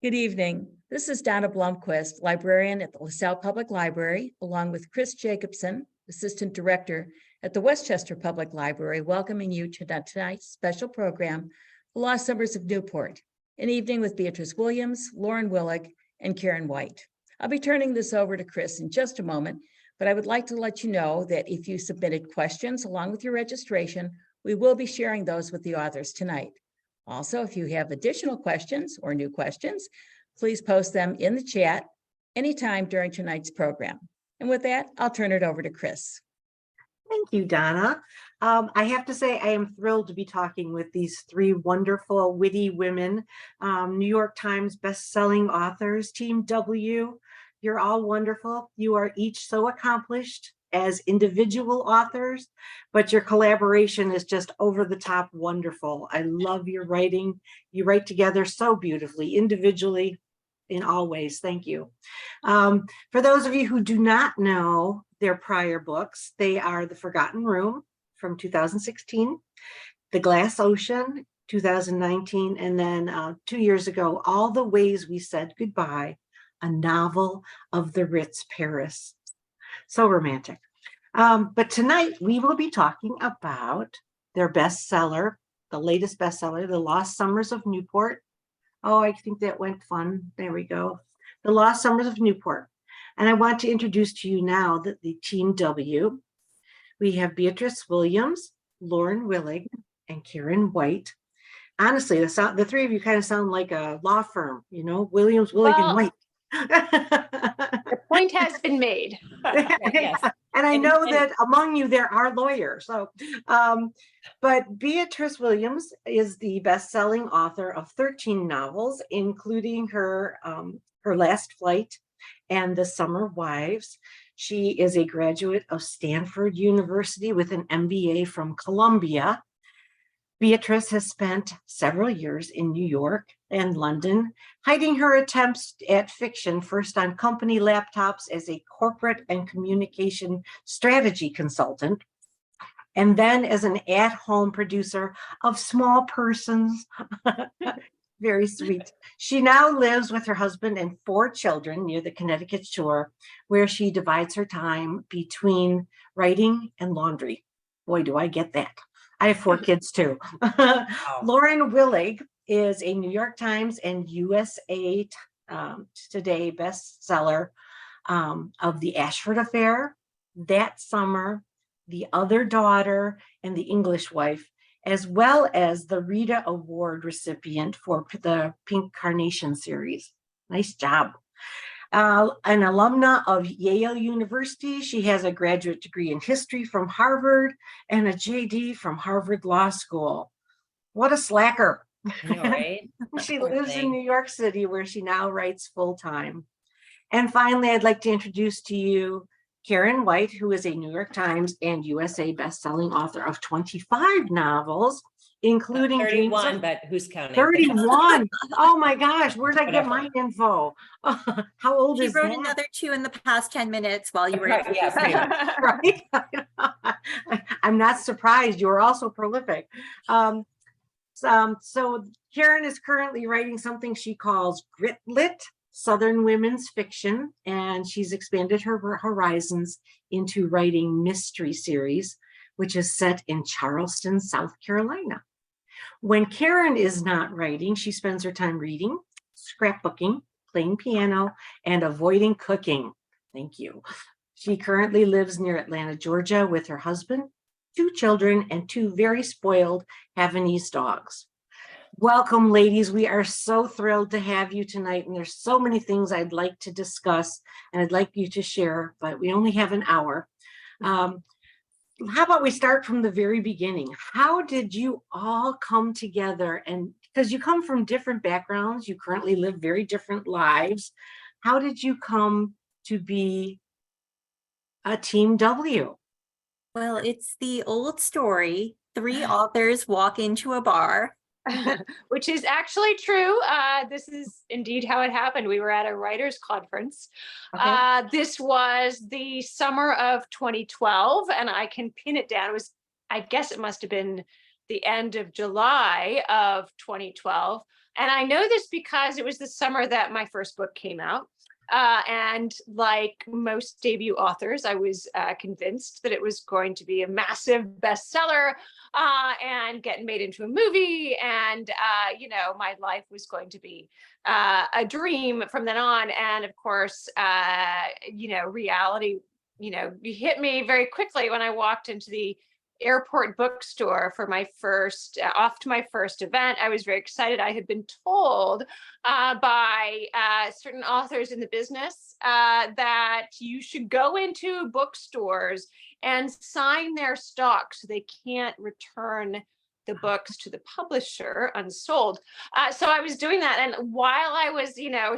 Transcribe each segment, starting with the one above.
Good evening. This is Donna Blomquist, librarian at the LaSalle Public Library, along with Chris Jacobson, Assistant Director at the Westchester Public Library, welcoming you to tonight's special program, The Lost Summers of Newport, an evening with Beatriz Williams, Lauren Willig, and Karen White. I'll be turning this over to Chris in just a moment, but I would like to let you know that if you submitted questions along with your registration, we will be sharing those with the authors tonight. Also, if you have additional questions or new questions, please post them in the chat anytime during tonight's program. And with that, I'll turn it over to Chris. Thank you, Donna. I have to say I am thrilled to be talking with these three wonderful, witty women, New York Times best-selling authors, Team W. You're all wonderful. You are each so accomplished as individual authors, but your collaboration is just over the top wonderful. I love your writing. You write together so beautifully, individually, in all ways. Thank you. For those of you who do not know their prior books, they are The Forgotten Room from 2016, The Glass Ocean, 2019, and then 2 years ago, All the Ways We Said Goodbye, a novel of the Ritz, Paris. So romantic. But tonight we will be talking about their bestseller, the latest bestseller, The Lost Summers of Newport. Oh, I think that went fun. There we go. The Lost Summers of Newport. And I want to introduce to you now the Team W. We have Beatriz Williams, Lauren Willig, and Karen White. Honestly, the three of you kind of sound like a law firm, you know, Williams, Willig, and White. The point has been made. Yes. And I know that among you there are lawyers. So, but Beatriz Williams is the best-selling author of 13 novels, including her Last Flight and The Summer Wives. She is a graduate of Stanford University with an MBA from Columbia. Beatriz has spent several years in New York and London, hiding her attempts at fiction, first on company laptops as a corporate and communication strategy consultant, and then as an at-home producer of small persons. Very sweet. She now lives with her husband and 4 children near the Connecticut shore, where she divides her time between writing and laundry. Boy, do I get that. I have 4 kids too. Lauren Willig is a New York Times and USA Today bestseller of The Ashford Affair, That Summer, The Other Daughter, and The English Wife, as well as the Rita Award recipient for the Pink Carnation series. Nice job. An alumna of Yale University, she has a graduate degree in history from Harvard and a JD from Harvard Law School. What a slacker. Right? She lives in New York City, where she now writes full-time. And finally, I'd like to introduce to you Karen White, who is a New York Times and USA best-selling author of 25 novels, including 31, but who's counting? 31. Oh my gosh, where did I get my info? How old is that? She wrote another 2 in the past 10 minutes while you were right? I'm not surprised. You are also prolific. So Karen is currently writing something she calls Grit-Lit, Southern women's fiction, and she's expanded her horizons into writing mystery series, which is set in Charleston, South Carolina. When Karen is not writing, she spends her time reading, scrapbooking, playing piano, and avoiding cooking. Thank you. She currently lives near Atlanta, Georgia, with her husband, 2 children, and 2 very spoiled Havanese dogs. Welcome, ladies. We are so thrilled to have you tonight, and there's so many things I'd like to discuss and I'd like you to share, but we only have an hour. How about we start from the very beginning? How did you all come together? And because you come from different backgrounds, you currently live very different lives. How did you come to be a Team W? Well, it's the old story. 3 authors walk into a bar. Which is actually true. This is indeed how it happened. We were at a writers' conference. Okay. This was the summer of 2012, and I can pin it down. It was, I guess it must have been the end of July of 2012. And I know this because it was the summer that my first book came out. And like most debut authors, I was convinced that it was going to be a massive bestseller and get made into a movie. And, my life was going to be a dream from then on. And of course, reality, hit me very quickly when I walked into the airport bookstore for my first event. I was very excited. I had been told by certain authors in the business that you should go into bookstores and sign their stock so they can't return the books to the publisher unsold. So I was doing that. And while I was,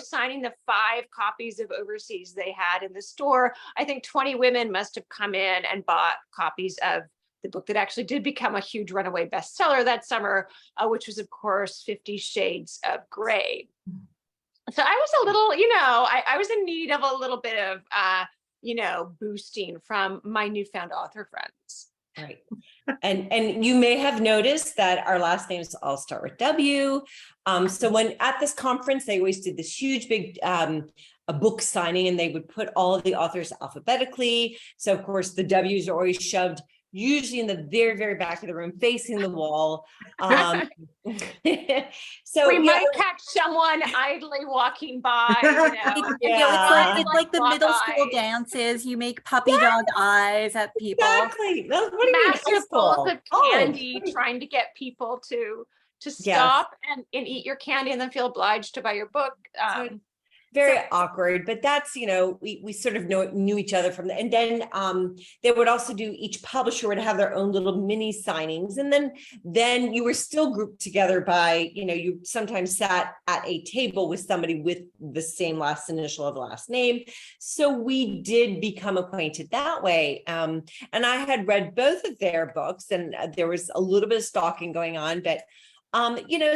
signing the 5 copies of Overseas they had in the store, I think 20 women must have come in and bought copies of the book that actually did become a huge runaway bestseller that summer, which was, of course, 50 Shades of Grey. So I was a little, I was in need of a little bit of, boosting from my newfound author friends. Right. And you may have noticed that our last names all start with W. So when at this conference, they always did this huge, big a book signing, and they would put all of the authors alphabetically. So of course, the W's are always shoved usually in the very, very back of the room, facing the wall. So we might catch someone idly walking by. It's like the middle school dances. You make puppy dog eyes at people. Exactly. What do you mean, high Massive bowls of school? candy, trying to get people to stop and eat your candy and then feel obliged to buy your book. Very awkward, but that's, we sort of knew each other from the, and then they would also do, each publisher would have their own little mini signings. And then you were still grouped together by, you sometimes sat at a table with somebody with the same last initial of the last name. So we did become acquainted that way. And I had read both of their books, and there was a little bit of stalking going on, but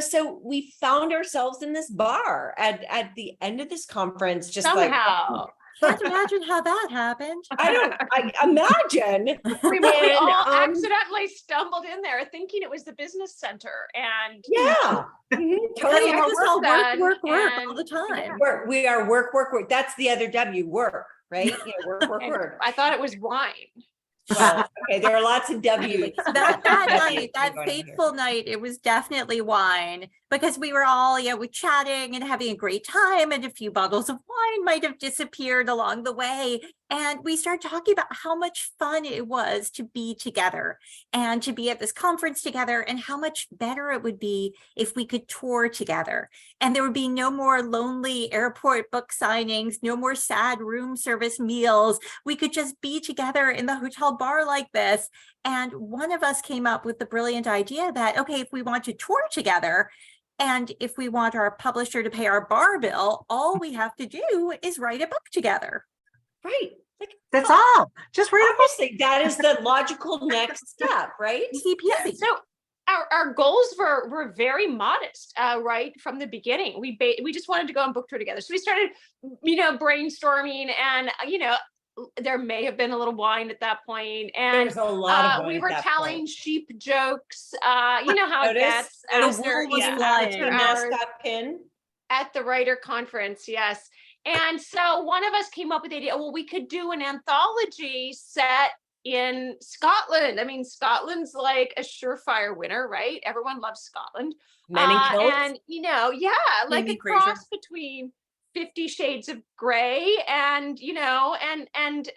so we found ourselves in this bar at the end of this conference, just somehow. Can't imagine how that happened. I imagine. We all accidentally stumbled in there thinking it was the business center, and totally. It was all work all the time. We are work. That's the other W, work, right? Work. I thought it was wine. Well, okay, there are lots of W's. That night, that fateful night, it was definitely wine, because we were all, we chatting and having a great time, and a few bottles of wine might have disappeared along the way. And we started talking about how much fun it was to be together and to be at this conference together, and how much better it would be if we could tour together. And there would be no more lonely airport book signings, no more sad room service meals. We could just be together in the hotel bar like this. And one of us came up with the brilliant idea that, okay, if we want to tour together, and if we want our publisher to pay our bar bill, all we have to do is write a book together. Right. That's all. Just write a book. Obviously, that is the logical next step, right? Easy peasy. So our goals were very modest, right from the beginning. We just wanted to go on book tour together. So we started, brainstorming, and there may have been a little wine at that point, and there's a lot of wine we were at that telling point. sheep jokes. You know how it gets after, Your mascot pin at the writer conference. Yes. And so one of us came up with the idea, well, we could do an anthology set in Scotland. I mean, Scotland's like a surefire winner, right? Everyone loves Scotland. Men in kilts. And, like a cross between 50 Shades of Grey and, and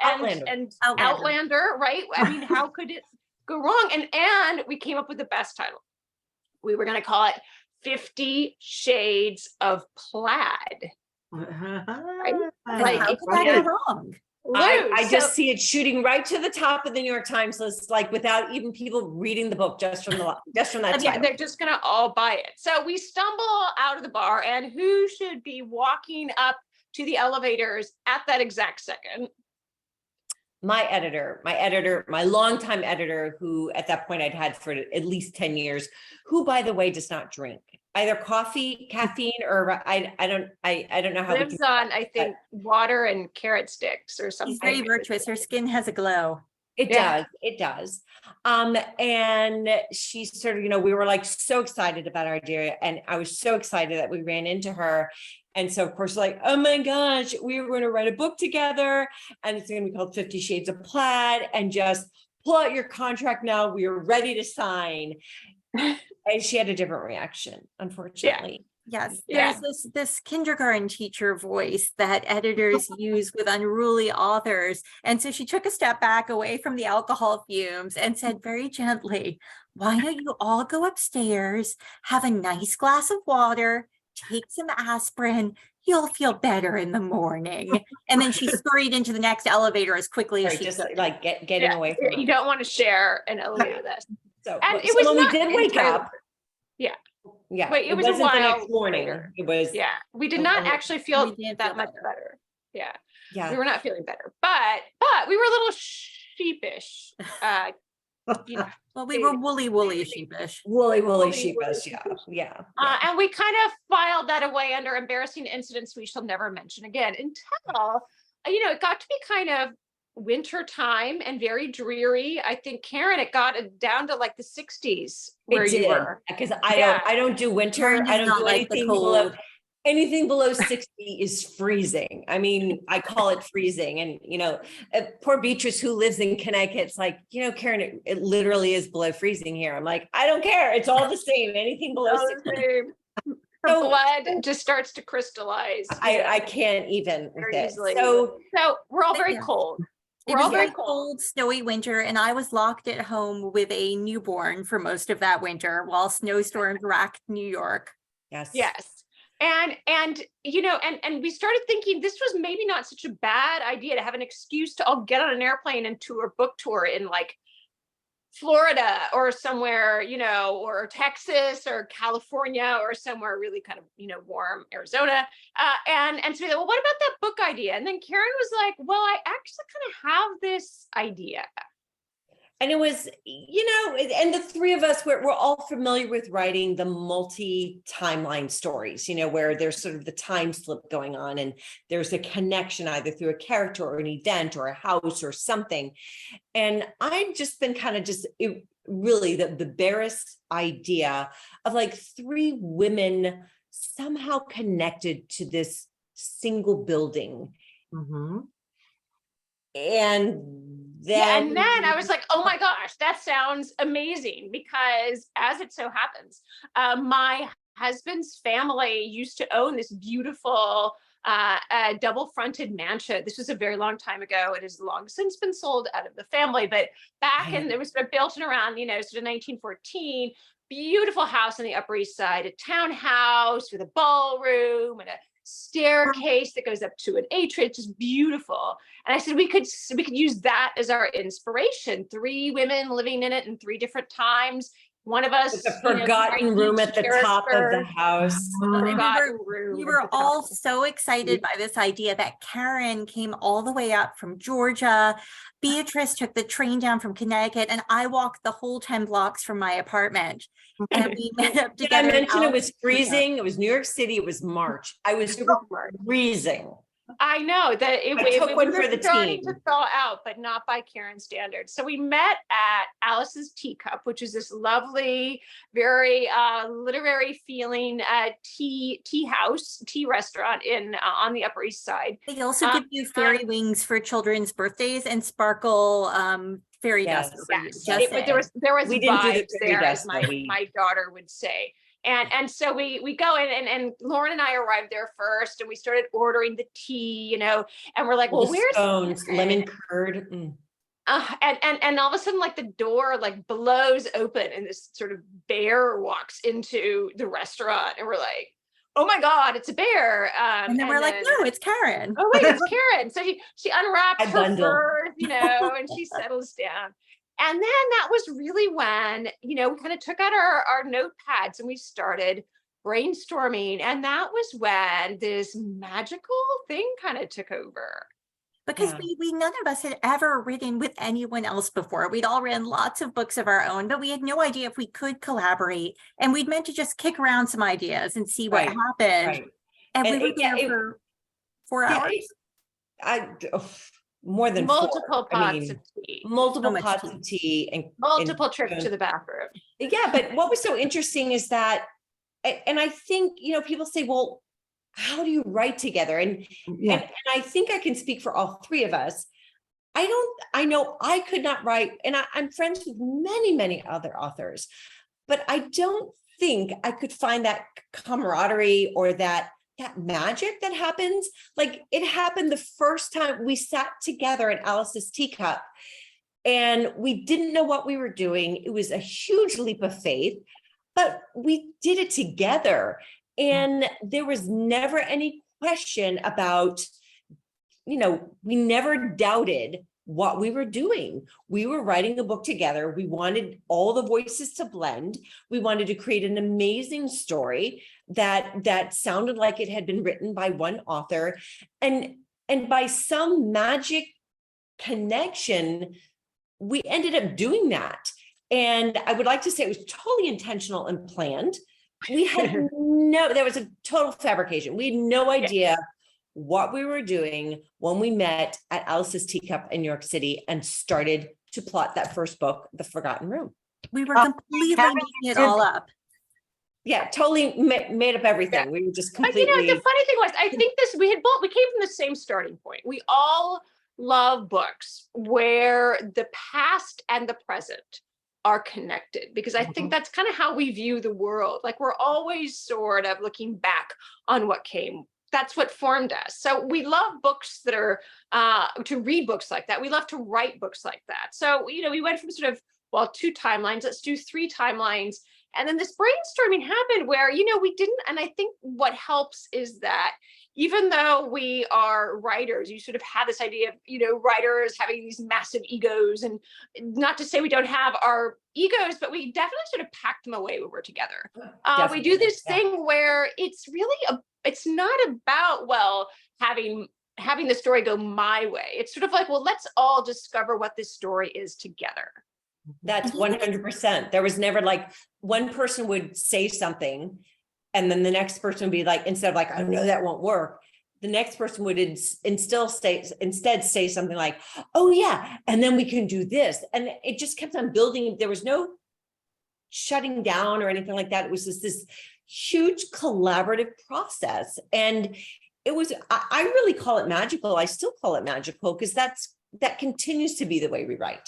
Outlander, right? I mean, how could it go wrong? And we came up with the best title. We were going to call it 50 Shades of Plaid. Right? Like, how could that go wrong? I just see it shooting right to the top of the New York Times list, like without even people reading the book, just from that. Yeah, they're just gonna all buy it. So we stumble out of the bar, and who should be walking up to the elevators at that exact second? My editor, my longtime editor, who at that point I'd had for at least 10 years, who, by the way, does not drink either caffeine, or I don't know how. Lives on, I think, water and carrot sticks or something. She's very virtuous. Her skin has a glow. It Yeah. does, it does. And she sort of, we were like so excited about our idea, and I was so excited that we ran into her. And so of course, like, oh my gosh, we were going to write a book together, and it's going to be called 50 Shades of Plaid, and just pull out your contract now. We are ready to sign. And she had a different reaction, unfortunately. Yes, Yeah. there's this kindergarten teacher voice that editors use with unruly authors. And so she took a step back away from the alcohol fumes and said very gently, why don't you all go upstairs, have a nice glass of water, take some aspirin, you'll feel better in the morning. And then she scurried into the next elevator as quickly as Right, she just could. like getting Yeah. away from You us. don't want to share an elevator with us. So, And it so was when we not did wake entirely- up. Yeah. Yeah. Wait, it was a wasn't the next while morning. later. It was. Yeah, we did a not little- actually feel We didn't that feel much better. better. Yeah, Yeah. we were not feeling better, but we were a little sheepish. Well, we were woolly sheepish. Woolly Woolly, sheepish. Yeah. Yeah. And we kind of filed that away under embarrassing incidents we shall never mention again until, it got to be kind of winter time and very dreary. I think, Karen, it got down to like the 60s where It you did, were. because Yeah. I don't do winter. Karen does I don't not do like the anything below. cold. Anything below 60 is freezing. I mean, I call it freezing. And, poor Beatrice, who lives in Connecticut, it's like, Karen, it literally is below freezing here. I'm like, I don't care. It's all the same. Anything below All 60. the same. Her So- blood just starts to crystallize. I can't even with very it. easily. So So we're all very Yeah. cold. It We're was all a very very cold. cold, snowy winter, and I was locked at home with a newborn for most of that winter while snowstorms racked New York. yes. Yes. And we started thinking this was maybe not such a bad idea to have an excuse to all get on an airplane and tour book tour in like Florida or somewhere, or Texas or California or somewhere really kind of, warm, Arizona. And so we thought, well, what about that book idea? And then Karen was like, well, I actually kind of have this idea. And it was, and the three of us, we're all familiar with writing the multi-timeline stories, where there's sort of the time slip going on and there's a connection either through a character or an event or a house or something. And I've just been kind of really the barest idea of like three women somehow connected to this single building. Mhm. And then I was like, oh my gosh, that sounds amazing, because as it so happens, my husband's family used to own this beautiful double-fronted mansion. This was a very long time ago. It has long since been sold out of the family, but back in, it was sort of built in around, sort of 1914, beautiful house on the Upper East Side, a townhouse with a ballroom and a staircase that goes up to an atrium. It's just beautiful. And I said we could use that as our inspiration. Three women living in it in three different times. One of us, with a forgotten room at the top of the house. Forgotten room. We at were the top. all so excited by this idea that Karen came all the way up from Georgia. Beatrice took the train down from Connecticut, and I walked the whole 10 blocks from my apartment. And we met up Did I together. mention it was freezing? It was New York City. It was March. I was freezing. I know that it took one for was the starting team. to thaw out, but not by Karen's standards. So we met at Alice's Teacup, which is this lovely, very literary feeling tea restaurant on the Upper East Side. They also give you fairy wings for children's birthdays and sparkle fairy Yes. dust. for you, Yes, just there was We didn't do the vibes fairy there, as dust, my but we- my daughter would say. And so we go in, and Lauren and I arrived there first, and we started ordering the tea, and we're like, well, The where's scones, Karen? lemon curd. And all of a sudden, like the door like blows open, and this sort of bear walks into the restaurant, and we're like, oh my God, it's a bear. And then we're like, no, it's Karen. oh wait, it's Karen. So she unwraps I her bundle. furs, and she settles down. And then that was really when, we kind of took out our notepads and we started brainstorming. And that was when this magical thing kind of took over. Because Yeah. we none of us had ever written with anyone else before. We'd all written lots of books of our own, but we had no idea if we could collaborate. And we'd meant to just kick around some ideas and see what Right, happened. Right. And we And were it- there it- for 4 Yeah, hours. more than 4. Multiple I mean, pots of tea, multiple So much pots tea. of tea and multiple trips to the bathroom. yeah, but what was so interesting is that, and I think, you know, people say, well, how do you write together? And I think I can speak for all 3 of us. I know I could not write, and I'm friends with many, many other authors, but I don't think I could find that camaraderie or that magic that happens. Like it happened the first time we sat together at Alice's Teacup, and we didn't know what we were doing. It was a huge leap of faith, but we did it together. And there was never any question about, you know, we never doubted what we were doing. We were writing a book together. We wanted all the voices to blend. We wanted to create an amazing story that sounded like it had been written by one author. And by some magic connection, we ended up doing that. And I would like to say it was totally intentional and planned. We had there was a total fabrication. We had no idea what we were doing when we met at Alice's Teacup in New York City and started to plot that first book, The Forgotten Room. We were completely making it all up. Yeah, totally made up everything. We were just completely. But you know, the funny thing was, I think we came from the same starting point. We all love books where the past and the present are connected, because I think that's kind of how we view the world. Like we're always sort of looking back on what came. That's what formed us. So we love books that are to read books like that. We love to write books like that. So, you know, we went from sort of, well, 2 timelines, let's do 3 timelines. And then this brainstorming happened where, you know, we didn't, and I think what helps is that even though we are writers, you sort of have this idea of, you know, writers having these massive egos, and not to say we don't have our egos, but we definitely sort of pack them away when we're together. We do this thing where it's really, it's not about, well, having the story go my way. It's sort of like, well, let's all discover what this story is together. That's 100%. There was never like one person would say something and then the next person would be like, instead of like, oh no, that won't work. The next person would instead say something like, oh yeah, and then we can do this. And it just kept on building. There was no shutting down or anything like that. It was just this huge collaborative process. And it was, I really call it magical. I still call it magical because that continues to be the way we write.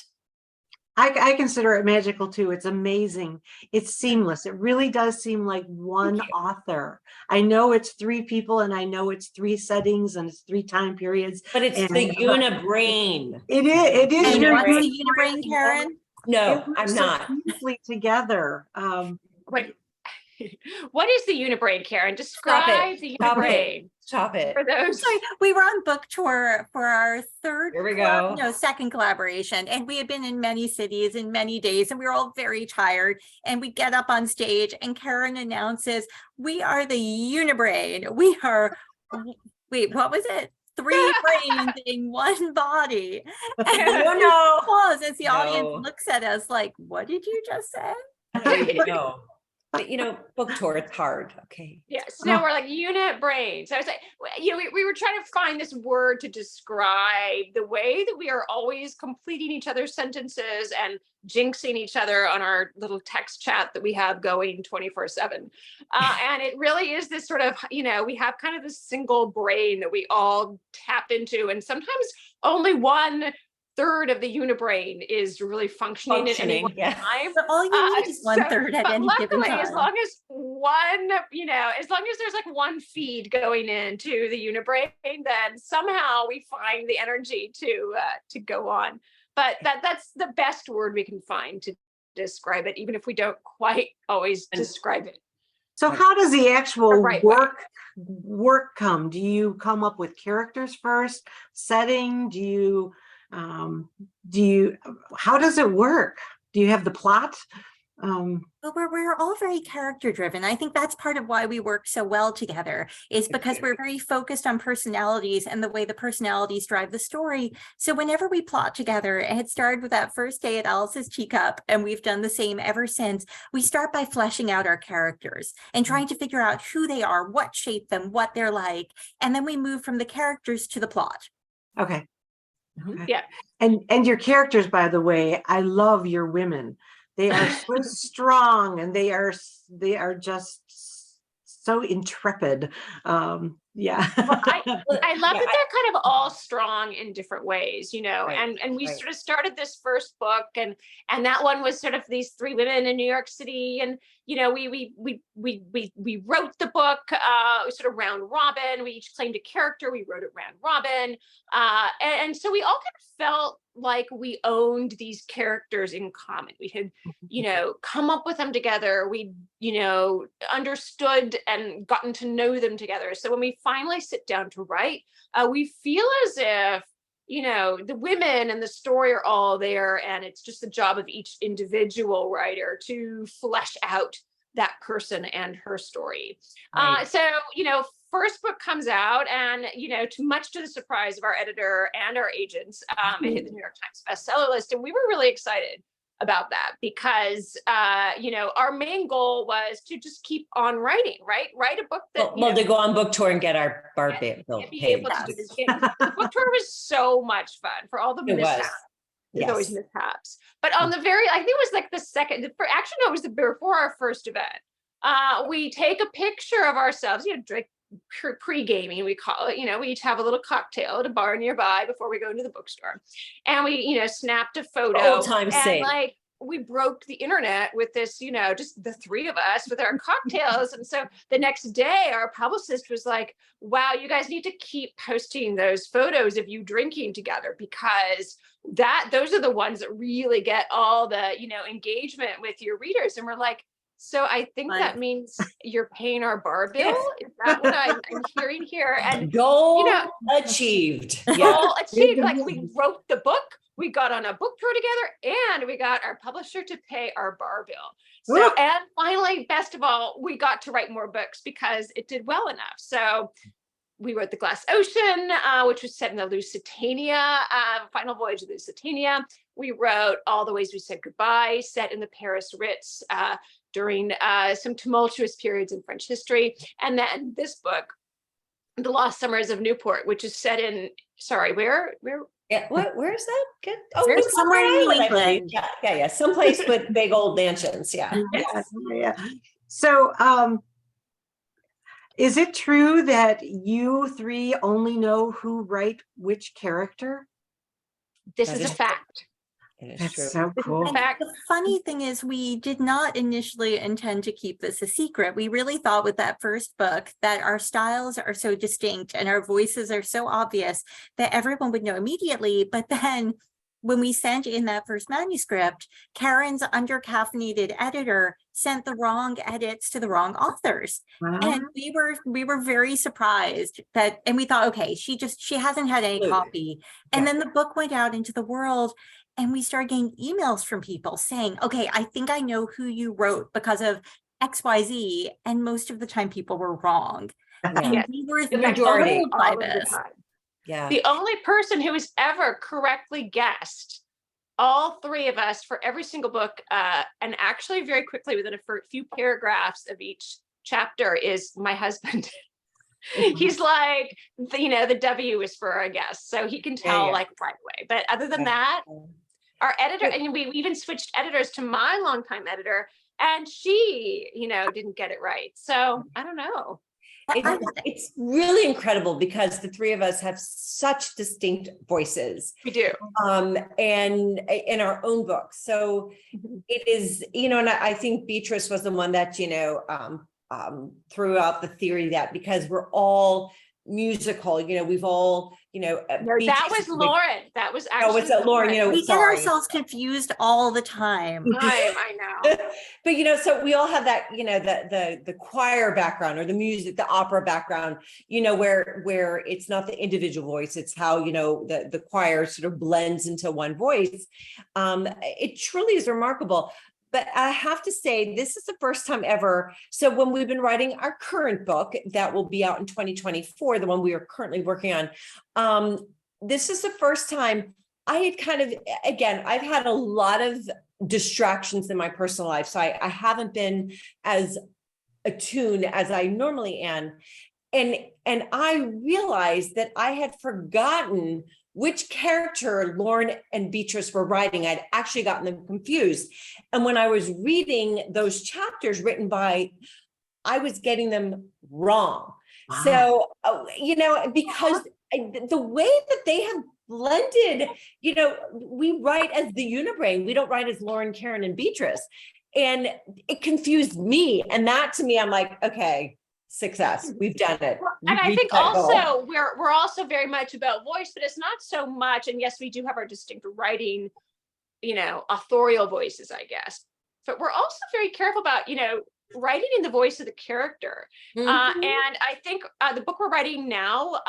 I consider it magical too. It's amazing. It's seamless. It really does seem like one author. I know it's 3 people and I know it's 3 settings and it's 3 time periods. But it's the unibrain. It is. And your what's brain. the unibrain, Karen? No, I'm not. Beautifully together. Wait, what is the unibrain, Karen? Describe the unibrain. Stop it. For those. Sorry, we were on book tour for our second collaboration, and we had been in many cities in many days, and we were all very tired. And we get up on stage, and Karen announces, "We are the unibrain. We are." Wait, what was it? 3 brains in 1 body. And No. pause as the audience looks at us like, "What did you just say?" No. But you know, book tour, it's hard. Okay. Yes. No, we're like unit brain. So I was like, you know, we were trying to find this word to describe the way that we are always completing each other's sentences and jinxing each other on our little text chat that we have going 24/7. And it really is this sort of, you know, we have kind of this single brain that we all tap into, and sometimes only 1/3 of the unibrain is really functioning at any one time. So all you need is 1/3 at any given time. As long as as long as there's like 1 feed going into the unibrain, then somehow we find the energy to go on. But that's the best word we can find to describe it, even if we don't quite always describe it. So how does the actual right work come? Do you come up with characters first, setting? How does it work? Do you have the plot? Well, we're all very character driven. I think that's part of why we work so well together, is because we're very focused on personalities and the way the personalities drive the story. So whenever we plot together, and it started with that first day at Alice's Teacup, and we've done the same ever since, we start by fleshing out our characters and trying to figure out who they are, what shaped them, what they're like, and then we move from the characters to the plot. Okay. Yeah. And your characters, by the way, I love your women. They are so strong, and they are just so intrepid. Yeah. Well, I love Yeah, that they're kind of all strong in different ways, Right, and we right. sort of started this first book, and that one was sort of these three women in New York City, and we wrote the book sort of round robin. We each claimed a character. We wrote it round robin, and so we all kind of felt like we owned these characters in common. We had come up with them together. We understood and gotten to know them together. So when we finally sit down to write, we feel as if the women and the story are all there, and it's just the job of each individual writer to flesh out that person and her story. Right. So first book comes out, and much to the surprise of our editor and our agents, it hit the New York Times bestseller list, and we were really excited about that because our main goal was to just keep on writing, write a book that Well, to go on book tour and get our bar bill be paid. able to do this. The book tour was so much fun for all the It was. mishaps. There's always Yes. mishaps. But on the I think it was like the second, actually, no, it was before our first event. We take a picture of ourselves, drink pre-gaming, we call it, we each have a little cocktail at a bar nearby before we go into the bookstore. And we, snapped a photo. Old time's and sake. like we broke the internet with this, just the three of us with our cocktails. And so the next day, our publicist was like, wow, you guys need to keep posting those photos of you drinking together, because those are the ones that really get all the, engagement with your readers. And we're like, so I think that means you're paying our bar bill. Yes. Is that what I'm hearing here? And Goal achieved. Yeah. goal achieved. Like, we wrote the book, we got on a book tour together, and we got our publisher to pay our bar bill. So, and finally, best of all, we got to write more books because it did well enough. So we wrote The Glass Ocean, which was set in the Lusitania, final voyage of Lusitania. We wrote All the Ways We Said Goodbye, set in the Paris Ritz during some tumultuous periods in French history. And then this book, The Lost Summers of Newport, which is set in, where? Yeah. Where is that? Good. Oh, There's it's somewhere in New Ireland, I believe. England. Yeah. Someplace with big old mansions. Yeah. Yeah. So, is it true that you three only know who write which character? This That is is a fact. It is That's true. so cool. In fact, The funny thing is, we did not initially intend to keep this a secret. We really thought with that first book that our styles are so distinct and our voices are so obvious that everyone would know immediately. But then when we sent in that first manuscript, Karen's under-caffeinated editor sent the wrong edits to the wrong authors. And we were very surprised that, and we thought, okay, she hasn't had any copy. And then the book went out into the world, and we started getting emails from people saying, okay, I think I know who you wrote because of XYZ. And most of the time people were wrong. Yeah. And we were The majority. thrilled by all of the this. time. Yeah. The only person who has ever correctly guessed all three of us for every single book, and actually very quickly within a few paragraphs of each chapter, is my husband. He's like, the W is for a guess, so he can tell like right away. But other than that, our editor, and we even switched editors to my longtime editor, and she, didn't get it right. So I don't know. It's really incredible because the three of us have such distinct voices. We do. And in our own books. So it is, and I think Beatriz was the one that, threw out the theory that because we're all musical, we've all, No, that was Lauren. That was actually. Oh, was it Lauren? We get sorry. ourselves confused all the time. I know. But so we all have that, the choir background or the music, the opera background, where it's not the individual voice, it's how the choir sort of blends into one voice. It truly is remarkable. But I have to say, this is the first time ever. So when we've been writing our current book that will be out in 2024, the one we are currently working on, this is the first time I had I've had a lot of distractions in my personal life. So I haven't been as attuned as I normally am. And I realized that I had forgotten which character Lauren and Beatrice were writing. I'd actually gotten them confused. And when I was reading those chapters written by, I was getting them wrong. Wow. So, because the way that they have blended, we write as the Unibrain, we don't write as Lauren, Karen, and Beatrice. And it confused me. And that to me, I'm like, okay, success, we've done it. And I We've think got it all. also we're also very much about voice, but it's not so much. And yes, we do have our distinct writing, authorial voices, I guess. But we're also very careful about, writing in the voice of the character. Mhm. And I think the book we're writing now,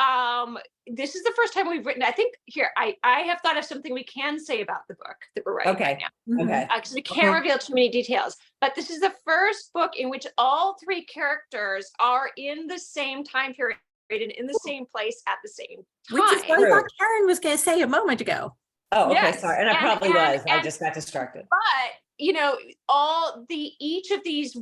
this is the first time we've written, I think here, I have thought of something we can say about the book that we're writing right now. Okay. Because we can't reveal too many details, but this is the first book in which all three characters are in the same time period and in the same place at the same time. Which is what I thought Karen was going to say a moment ago. Oh, okay, Yes. sorry. And I probably was. I just got distracted. But each of these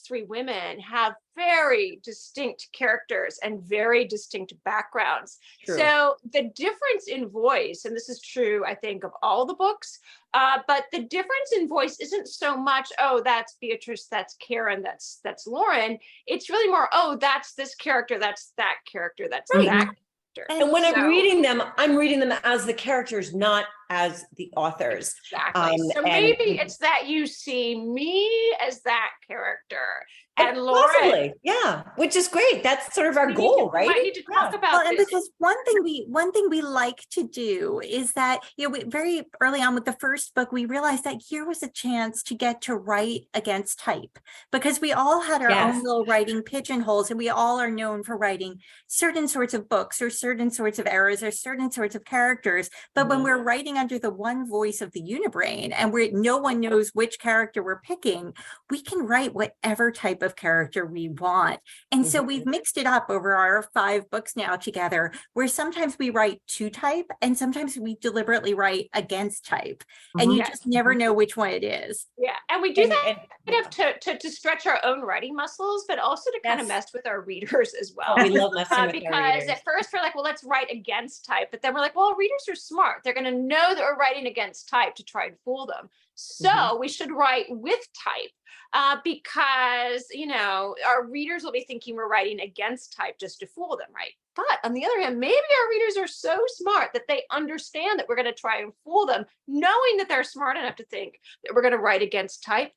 three women have very distinct characters and very distinct backgrounds. True. So the difference in voice, and this is true, I think, of all the books, but the difference in voice isn't so much, oh, that's Beatrice, that's Karen, that's Lauren. It's really more, oh, that's this character, that's that character, that's that character. And when I'm reading them as the characters, not as the authors. Exactly. So maybe it's that you see me as that character and Lauren. Possibly, yeah, which is great. That's sort of our goal, right? We need to talk about Well, and this. because one thing we like to do is that, we very early on with the first book, we realized that here was a chance to get to write against type, because we all had our Yes. own little writing pigeonholes, and we all are known for writing certain sorts of books or certain sorts of eras or certain sorts of characters. But when we're writing under the one voice of the Unibrain, and no one knows which character we're picking, we can write whatever type of character we want. And so we've mixed it up over our 5 books now together, where sometimes we write to type and sometimes we deliberately write against type, and you Yes. just never know which one it is. Yeah, and we do that And- kind of to stretch our own writing muscles, but also to kind of Yes. mess with our readers as well. we love messing with our Because readers. at first we're like, well, let's write against type, but then we're like, well, readers are smart. They're going to know that we're writing against type to try and fool them. So we should write with type, because our readers will be thinking we're writing against type just to fool them, right? But on the other hand, maybe our readers are so smart that they understand that we're going to try and fool them, knowing that they're smart enough to think that we're going to write against type.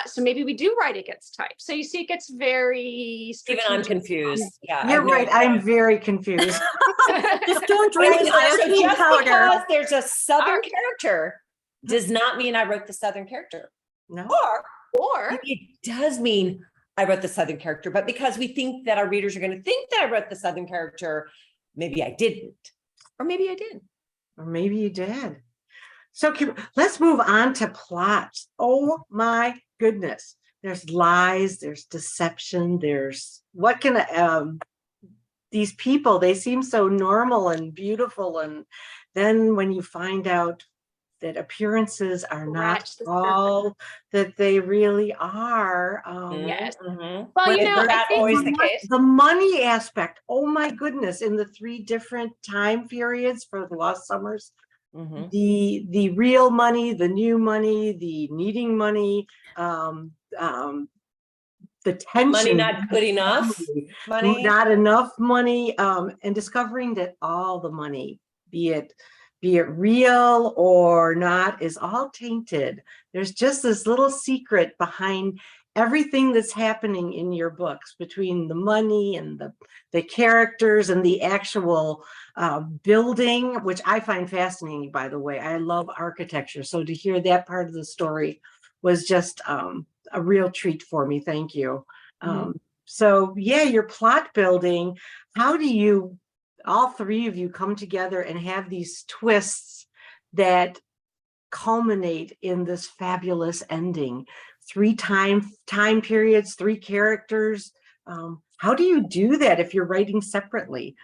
So maybe we do write against type. So you see, it gets very Even I'm strategic. confused. Yeah, I You're have no right. idea. I'm very confused. Just don't But drink it's also iodine just powder. because there's a Southern Our- character does not mean I wrote the Southern character. No. Or Maybe it does mean I wrote the Southern character, but because we think that our readers are going to think that I wrote the Southern character, maybe I didn't, or maybe I did. Or maybe you did. So let's move on to plots. Oh my goodness. There's lies, there's deception, there's these people, they seem so normal and beautiful. And then when you find out that appearances are not Scratch the all that they really are. Yes. Mhm. Well, But you know, Is that I think always the case? The money aspect, oh my goodness, in the 3 different time periods for the Lost Summers, Mhm. the real money, the new money, the needing money, the tension. Money not good enough. Money. Not enough money, and discovering that all the money, be it real or not, is all tainted. There's just this little secret behind everything that's happening in your books, between the money and the characters and the actual building, which I find fascinating, by the way. I love architecture. So to hear that part of the story was just a real treat for me. Thank you. So yeah, your plot building, how do you, all 3 of you, come together and have these twists that culminate in this fabulous ending? 3 time periods, 3 characters. How do you do that if you're writing separately?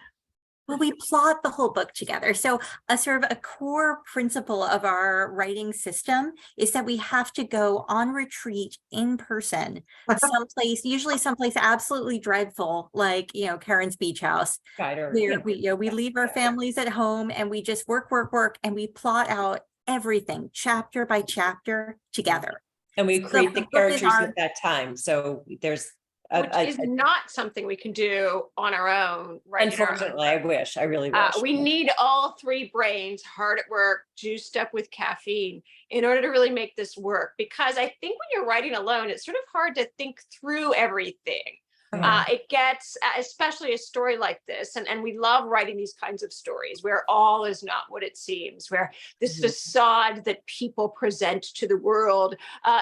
Well, we plot the whole book together. So a sort of a core principle of our writing system is that we have to go on retreat in person, someplace, usually someplace absolutely dreadful, like, Karen's beach house, where we leave our families at home and we just work, and we plot out everything chapter by chapter together. And we So create the book is characters our- at that time. So there's Which is not something we can do on our own, right? unfortunately, I wish, I really wish. We need all three brains hard at work, juiced up with caffeine in order to really make this work. Because I think when you're writing alone, it's sort of hard to think through everything. It gets, especially a story like this, and we love writing these kinds of stories where all is not what it seems, where this facade that people present to the world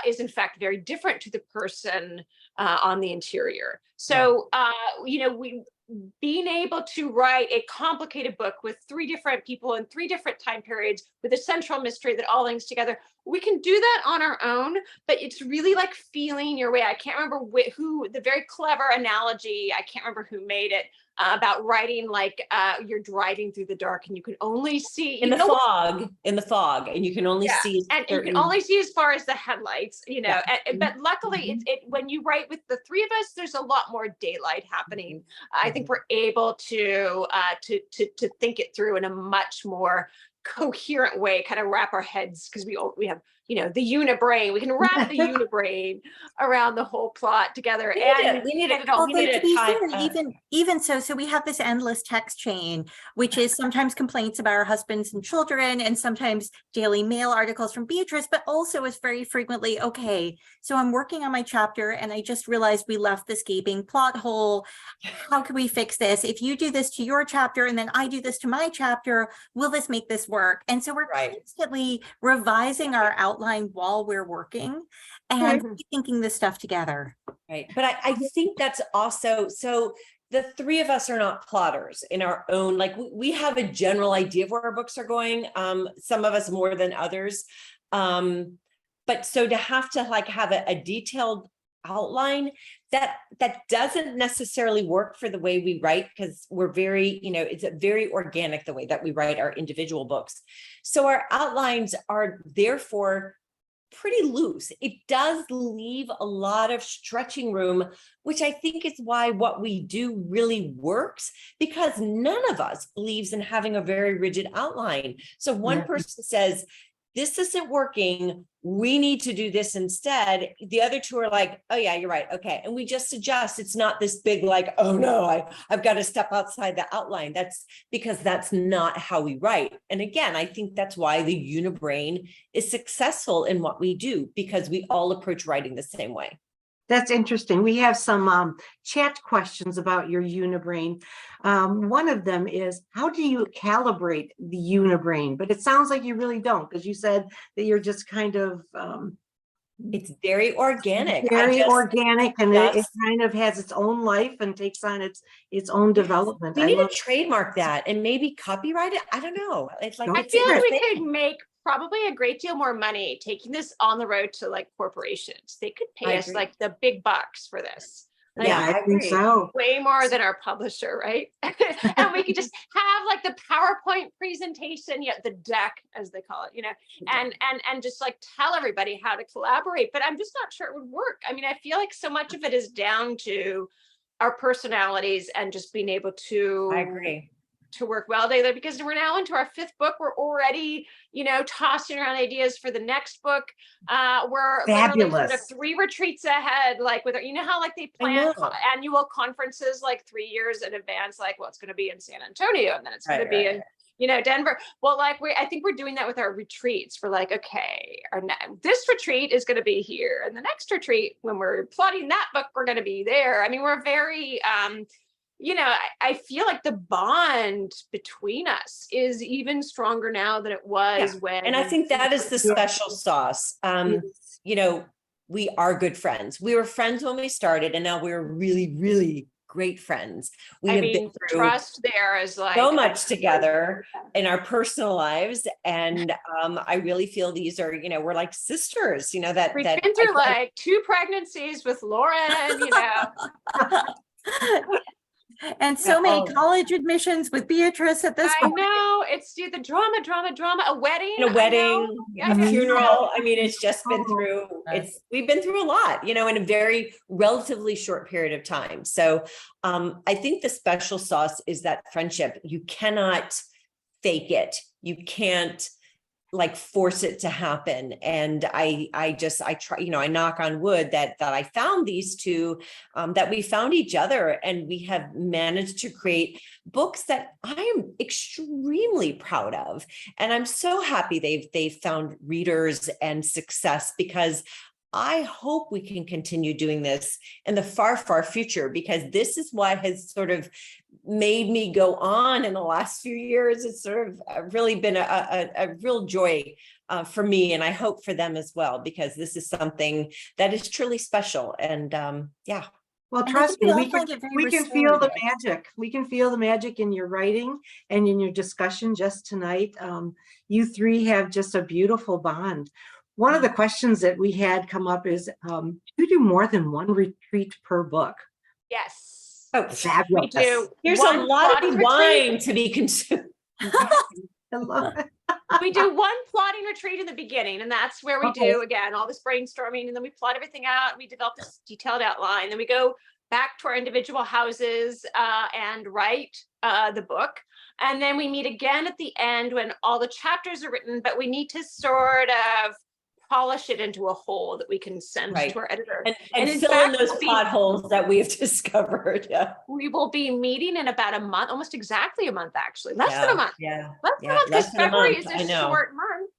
is in fact very different to the person on the interior. So, we being able to write a complicated book with three different people in three different time periods with a central mystery that all links together, we can do that on our own, but it's really like feeling your way. I can't remember who, the very clever analogy, I can't remember who made it, about writing like you're driving through the dark and you can only see in the fog, and you can only see and you can only see as far as the headlights, but luckily it when you write with the three of us, there's a lot more daylight happening. I think we're able to think it through in a much more coherent way, kind of wrap our heads, because we have the unibrain. We can wrap the unibrain around the whole plot together. We need a time. Even so we have this endless text chain, which is sometimes complaints about our husbands and children, and sometimes Daily Mail articles from Beatriz, but also is very frequently, okay, so I'm working on my chapter and I just realized we left this gaping plot hole. How can we fix this? If you do this to your chapter and then I do this to my chapter, will this make this work? And so we're constantly revising our outline while we're working and thinking this stuff together. Right. But I think that's also, so the three of us are not plotters in our own, like we have a general idea of where our books are going. Some of us more than others. But so to have to have a detailed outline that doesn't necessarily work for the way we write, because we're very, it's very organic the way that we write our individual books. So our outlines are therefore pretty loose. It does leave a lot of stretching room, which I think is why what we do really works, because none of us believes in having a very rigid outline. So one person says, this isn't working, we need to do this instead. The other two are like, oh yeah, you're right. Okay. And we just adjust. It's not this big, like, oh no, I've got to step outside the outline. That's because that's not how we write. And again, I think that's why the unibrain is successful in what we do, because we all approach writing the same way. That's interesting. We have some chat questions about your unibrain. One of them is, how do you calibrate the unibrain? But it sounds like you really don't, because you said that you're just kind of it's very organic. Organic, and it kind of has its own life and takes on its own development. We need to trademark that and maybe copyright it. I don't know. It's like, I feel like we could make probably a great deal more money taking this on the road to like corporations. They could pay us like the big bucks for this. Like, yeah, I think so. Way more than our publisher, right? And we could just have like the PowerPoint presentation, the deck, as they call it, and just like tell everybody how to collaborate. But I'm just not sure it would work. I mean, I feel like so much of it is down to our personalities and just being able to. I agree. To work well together, because we're now into our fifth book. We're already, tossing around ideas for the next book. We're literally sort of 3 retreats ahead, like with, how like they plan annual conferences like 3 years in advance, like, well, it's going to be in San Antonio and then it's going to be in, Denver. Well, like I think we're doing that with our retreats. We're like, okay, this retreat is going to be here, and the next retreat, when we're plotting that book, we're going to be there. I mean, we're very, I feel like the bond between us is even stronger now than it was when. And I think that is the special sauce. We are good friends. We were friends when we started, and now we're really, really great friends. We have been through trust there is like so much together in our personal lives. And I really feel these are, we're like sisters, that we've been through like 2 pregnancies with Lauren, And so many all of it. college admissions with Beatrice at this I point. know, it's the drama, a wedding. In a I wedding, know. a Yeah. funeral. I mean, it's just been Oh, through, yes. we've been through a lot, you know, in a very relatively short period of time. So I think the special sauce is that friendship. You cannot fake it. You can't like force it to happen. And I try, you know, I knock on wood that I found these two, that we found each other, and we have managed to create books that I am extremely proud of. And I'm so happy they've found readers and success, because I hope we can continue doing this in the far, far future, because this is what has sort of made me go on in the last few years. It's sort of really been a real joy for me, and I hope for them as well, because this is something that is truly special. And yeah. Well, And I trust think we me, all we find it very can feel the restorative. magic. We can feel the magic in your writing and in your discussion just tonight. You three have just a beautiful bond. One of the questions that we had come up is, you do more than one retreat per book? Yes, Oh, Fabulous. we do. there's a one lot plotting of retreat. wine to be consumed. I love it. We do one plotting retreat in the beginning, and that's where we Okay. do, again, all this brainstorming, and then we plot everything out, and we develop this detailed outline. Then we go back to our individual houses and write the book. And then we meet again at the end when all the chapters are written, but we need to sort of polish it into a whole that we can send Right. to our editor. And in fill in fact, those we'll be- plot holes that we've discovered. Yeah. We will be meeting in about a month, almost exactly a month, actually, less than a month. Yeah. Less than a Yeah, month, less because than a February month, is I a know. short month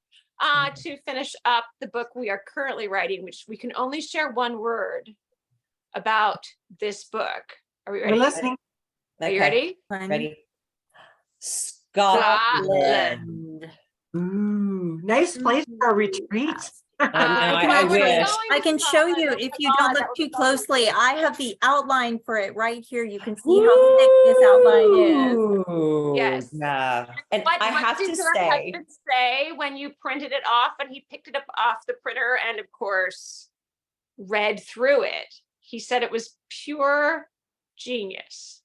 to finish up the book we are currently writing, which we can only share one word about this book. Are we We're ready? listening. Are you Okay, ready? ready? Scotland. Ooh, nice place for a retreat. I know, I we're wish. going I to can show Scotland. you Oh if my you God, don't that look would too be lovely. closely. I have the outline for it right here. You can see how thick this outline is. Ooh, Yes. yeah. And What I have did to your say, husband say when you printed it off and he picked it up off the printer and of course read through it? He said it was pure genius.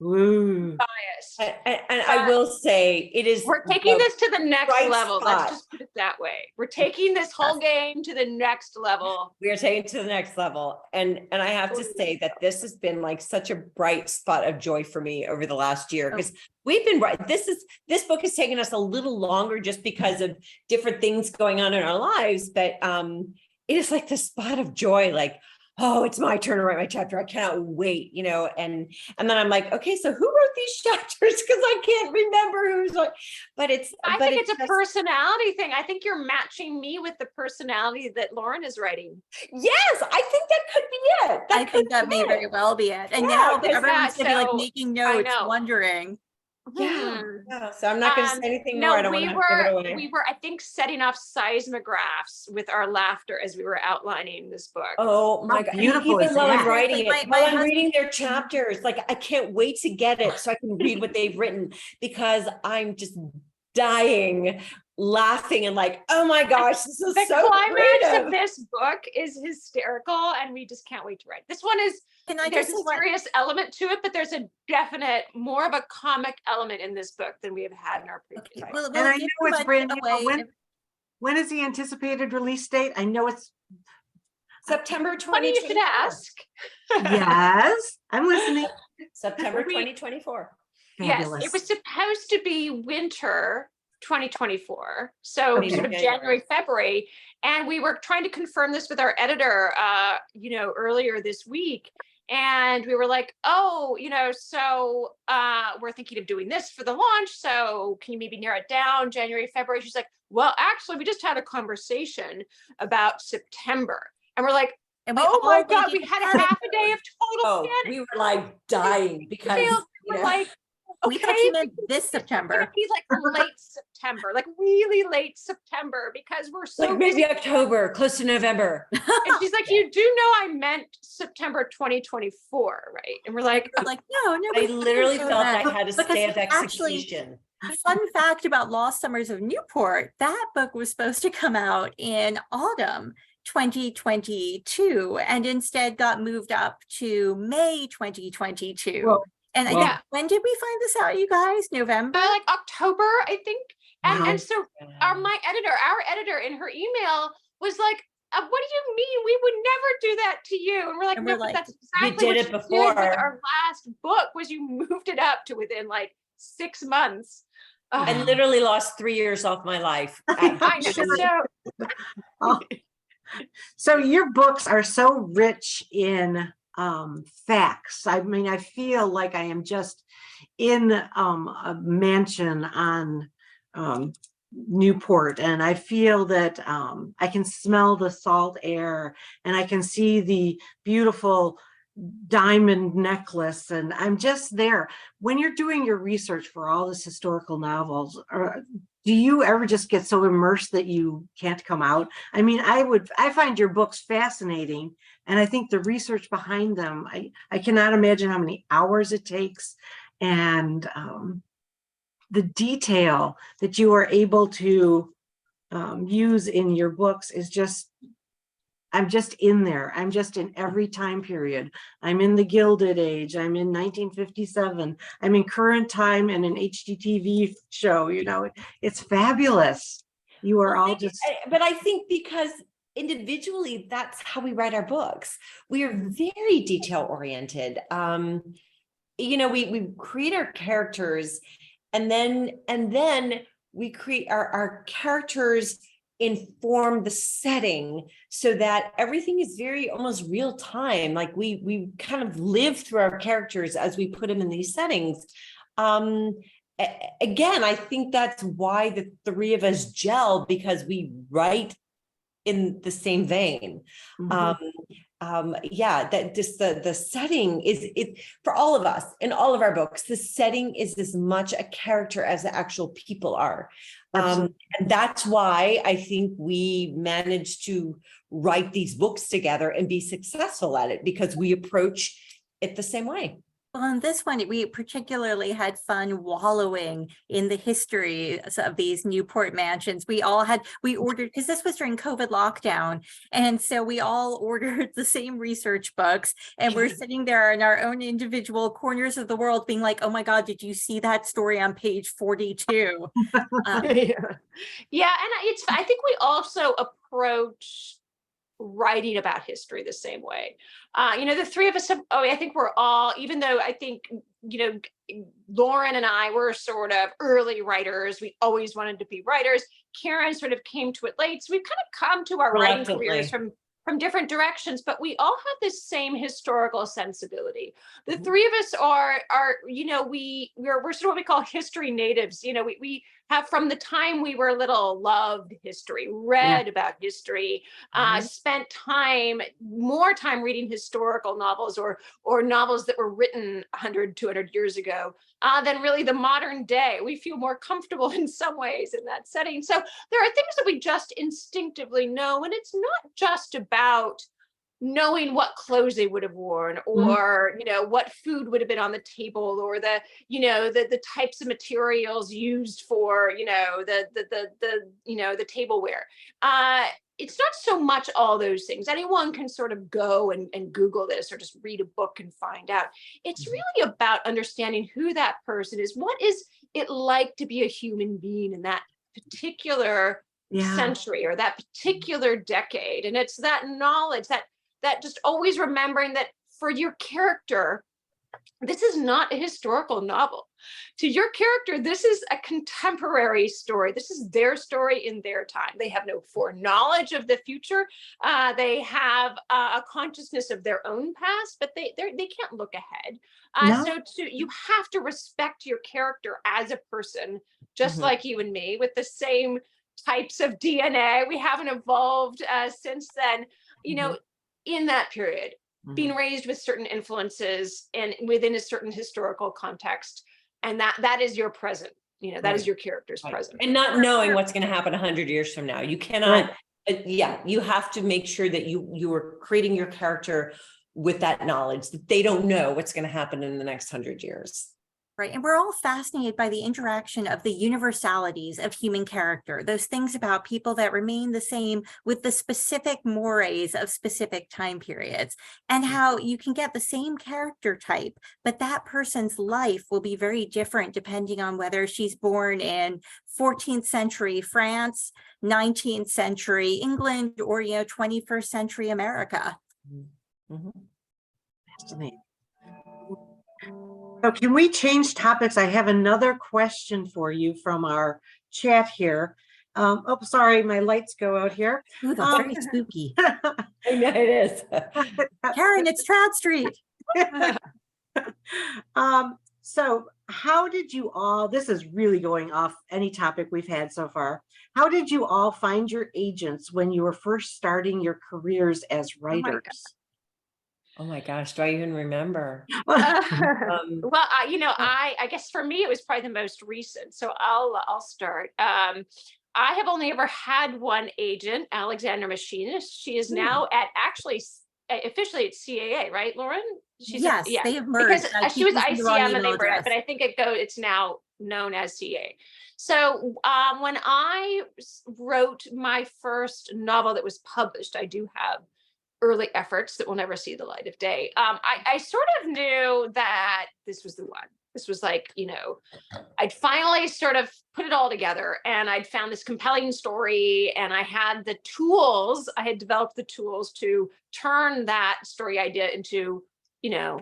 Ooh. Bias. and I will say, it is. We're taking this to the next bright level. spot. Let's just put it that way. We're taking this whole game to the next level. We are taking it to the next level. And I have to say that this has been like such a bright spot of joy for me over the last year, because we've been right. This book has taken us a little longer just because of different things going on in our lives. But it is like the spot of joy, like, oh, it's my turn to write my chapter. I cannot wait, you know, and then I'm like, okay, so who wrote these chapters? Because I can't remember who's like, but I think it's a just- personality thing. I think you're matching me with the personality that Lauren is writing. Yes, I think that could be it. I think that may very well be it. And Yeah, now because everyone's gonna be like so making notes, know. wondering. Yeah. Hmm. Yeah, so I'm not going to say anything more. I don't want to give it away. we were, I think, setting off seismographs with our laughter as we were outlining this book. Oh my How God. beautiful Even is while I'm that? writing My- it, my while I'm husband- reading their chapters, like I can't wait to get it so I can read what they've written, because I'm just dying laughing and like, oh my gosh, this is The so climax creative. of this book is hysterical, and we just can't wait to write. This one is, Can I there's just a say what? serious element to it, but there's a definite, more of a comic element in this book than we have had in our previous Okay, books. we'll And I give know it's much brand new, but away. when is the anticipated release date? I know it's, September Funny you should 2024. ask. yes, I'm listening. September We- 2024. Yes, Fabulous. it was supposed to be winter 2024. So Okay. sort of January, February. And we were trying to confirm this with our editor, earlier this week. And we were like, oh, so we're thinking of doing this for the launch. So can you maybe narrow it down, January, February? She's like, well, actually, we just had a conversation about September. And we're like, And we oh my all God, made we it had a happen. half a day of total Oh, panic. we were like dying because, We're like, We thought you meant this it's gonna September. be like late September, like really late September, because we're so like maybe busy. October, close to November. And she's like, you do know I meant September 2024, right? And we're like, We're like, no, I we literally didn't felt know I that. had a Because stay of actually- execution. Fun fact about Lost Summers of Newport, that book was supposed to come out in autumn 2022 and instead got moved up to May 2022. Whoa. And I Well- think, when did we find this out, you guys? November? Like October, I think. Wow. And so our editor in her email was like, what do you mean? We would never do that to you. And we're like, And no, we're but like, that's "You exactly did what it you did before." with our last book was you moved it up to within like 6 months. I literally lost 3 years off my life. I know. Oh. So your books are so rich in facts. I mean, I feel like I am just in a mansion on Newport, and I feel that I can smell the salt air, and I can see the beautiful diamond necklace, and I'm just there. When you're doing your research for all this historical novels, do you ever just get so immersed that you can't come out? I mean, I find your books fascinating, and I think the research behind them, I cannot imagine how many hours it takes, and the detail that you are able to use in your books is just, I'm just in there. I'm just in every time period. I'm in the Gilded Age. I'm in 1957. I'm in current time and an HGTV show. You know, it's fabulous. You are all just. But I think because individually, that's how we write our books. We are very detail oriented. You know, we create our characters, and then we create our characters inform the setting so that everything is very almost real time. Like we kind of live through our characters as we put them in these settings. Again, I think that's why the three of us gel, because we write in the same vein. Yeah, that just the setting is it for all of us in all of our books. The setting is as much a character as the actual people are. And that's why I think we managed to write these books together and be successful at it, because we approach it the same way. Well, in this one, we particularly had fun wallowing in the history of these Newport mansions. We ordered, because this was during COVID lockdown. And so we all ordered the same research books, and we're sitting there in our own individual corners of the world being like, oh my God, did you see that story on page 42? Yeah, and I think we also approach writing about history the same way. You know, the three of us have, I think we're all, even though I think, you know, Lauren and I were sort of early writers, we always wanted to be writers. Karen sort of came to it late. So we've kind of come to our writing careers from different directions, but we all have this same historical sensibility. The three of us are, you know, we're sort of what we call history natives. You know, we have, from the time we were little, loved history, read about history, spent more time reading historical novels or novels that were written 100, 200 years ago than really the modern day. We feel more comfortable in some ways in that setting. So there are things that we just instinctively know, and it's not just about knowing what clothes they would have worn, or you know, what food would have been on the table, or the, you know, the types of materials used for, you know, the tableware. It's not so much all those things. Anyone can sort of go and Google this or just read a book and find out. It's really about understanding who that person is. What is it like to be a human being in that particular century or that particular decade? And it's that knowledge, that just always remembering that for your character, this is not a historical novel. To your character, this is a contemporary story. This is their story in their time. They have no foreknowledge of the future. They have a consciousness of their own past, but they can't look ahead. So you have to respect your character as a person, just like you and me, with the same types of DNA. We haven't evolved since then. You know, in that period, being raised with certain influences and within a certain historical context, and that is your present. You know, that is your character's present, and not knowing what's going to happen 100 years from now. You cannot. You have to make sure that you are creating your character with that knowledge that they don't know what's going to happen in the next 100 years. Right. And we're all fascinated by the interaction of the universalities of human character, those things about people that remain the same with the specific mores of specific time periods, and how you can get the same character type, but that person's life will be very different depending on whether she's born in 14th century France, 19th century England, or, 21st century America. Mhm. Fascinating. So can we change topics? I have another question for you from our chat here. Oh, sorry, my lights go out here. Ooh, that's very spooky. I know it is. Karen, it's Trout Street. So how did you all, this is really going off any topic we've had so far. How did you all find your agents when you were first starting your careers as writers? Oh my gosh, do I even remember? Well, I guess for me, it was probably the most recent. So I'll start. I have only ever had one agent, Alexandra Machinist. She is now at officially at CAA, right, Lauren? Yes, they have merged. Because she was ICM and but I think it's now known as CAA. So when I wrote my first novel that was published, I do have early efforts that will never see the light of day. I sort of knew that this was the one. This was like, I'd finally sort of put it all together, and I'd found this compelling story, and I had the tools, I had developed the tools to turn that story idea into,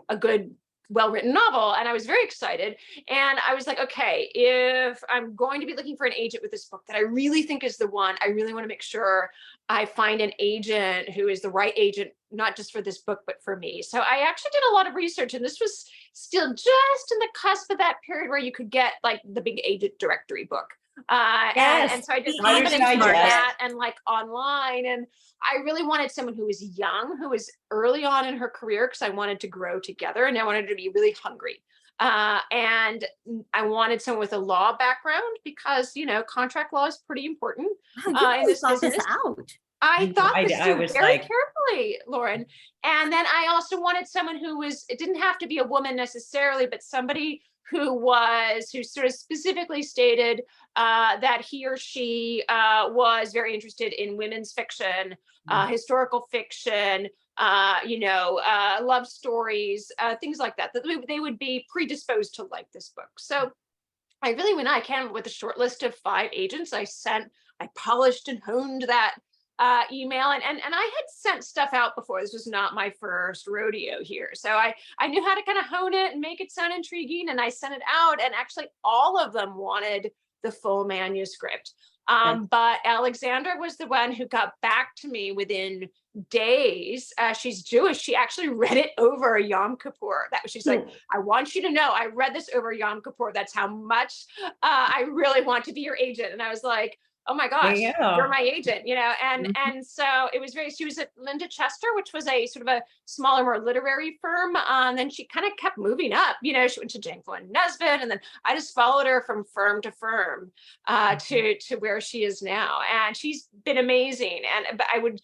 a good, well-written novel. And I was very excited. And I was like, okay, if I'm going to be looking for an agent with this book that I really think is the one, I really want to make sure I find an agent who is the right agent, not just for this book, but for me. So I actually did a lot of research, and this was still just in the cusp of that period where you could get like the big agent directory book. And so I just Writer's put into Digest. that and like online. And I really wanted someone who was young, who was early on in her career, because I wanted to grow together, and I wanted to be really hungry. And I wanted someone with a law background because, contract law is pretty important. Wow, in this thought this business. out. I thought this I through was very like- carefully, Lauren. And then I also wanted someone it didn't have to be a woman necessarily, but somebody who sort of specifically stated that he or she was very interested in women's fiction, historical fiction, love stories, things like that, that they would be predisposed to like this book. So I really went, I came up with a short list of 5 agents. I polished and honed that email, and I had sent stuff out before. This was not my first rodeo here. So I knew how to kind of hone it and make it sound intriguing, and I sent it out, and actually all of them wanted the full manuscript. But Alexandra was the one who got back to me within days. She's Jewish. She actually read it over Yom Kippur. She's like, I want you to know, I read this over Yom Kippur. That's how much I really want to be your agent. And I was like, oh my gosh, you're my agent, and so it was she was at Linda Chester, which was a sort of a smaller, more literary firm. And then she kind of kept moving up, she went to Jankel and Nesbitt, and then I just followed her from firm to firm to where she is now. And she's been amazing. But I would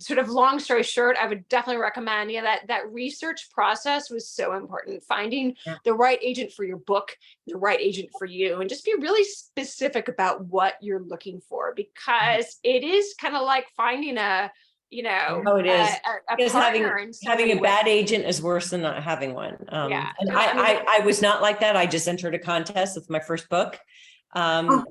sort of, long story short, I would definitely recommend, that research process was so important. Finding the right agent for your book, the right agent for you, and just be really specific about what you're looking for, because it is kind of like finding it is. Because having a bad agent is worse than not having one. And I was not like that. I just entered a contest with my first book. And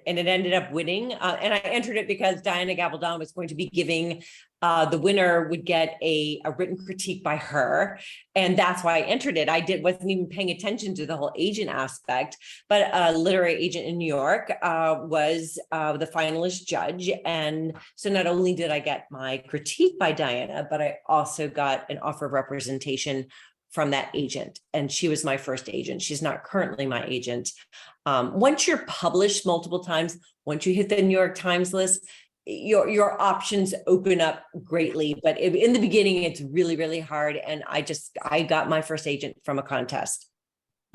it ended up winning. And I entered it because Diana Gabaldon was going to be giving, the winner would get a written critique by her. And that's why I entered it. Wasn't even paying attention to the whole agent aspect, but a literary agent in New York was the finalist judge. And so not only did I get my critique by Diana, but I also got an offer of representation from that agent. And she was my first agent. She's not currently my agent. Once you're published multiple times, once you hit the New York Times list, your options open up greatly. But in the beginning, it's really, really hard. And I got my first agent from a contest.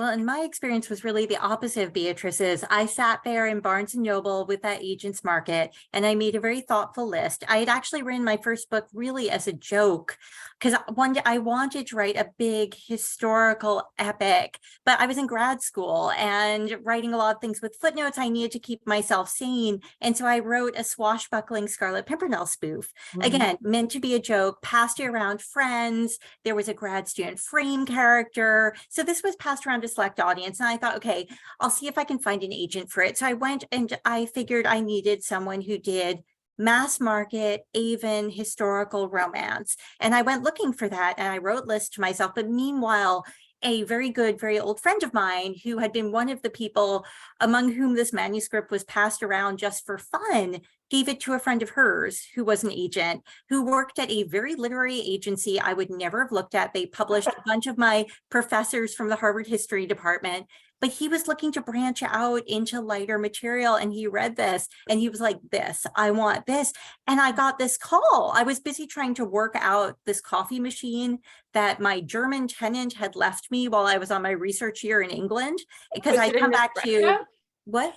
Well, and my experience was really the opposite of Beatrice's. I sat there in Barnes and Noble with that agent's market, and I made a very thoughtful list. I had actually written my first book really as a joke, because one day I wanted to write a big historical epic, but I was in grad school and writing a lot of things with footnotes. I needed to keep myself sane. And so I wrote a swashbuckling Scarlet Pimpernel spoof. Again, meant to be a joke, passed it around friends. There was a grad student frame character. So this was passed around to select audience. And I thought, okay, I'll see if I can find an agent for it. So I went and I figured I needed someone who did mass market, Avon, historical romance. And I went looking for that and I wrote lists to myself. But meanwhile, a very good, very old friend of mine who had been one of the people among whom this manuscript was passed around just for fun, gave it to a friend of hers who was an agent who worked at a very literary agency I would never have looked at. They published a bunch of my professors from the Harvard History Department, but he was looking to branch out into lighter material. And he read this and he was like, this, I want this. And I got this call. I was busy trying to work out this coffee machine that my German tenant had left me while I was on my research year in England, because Was I'd it an come back to, espresso? what?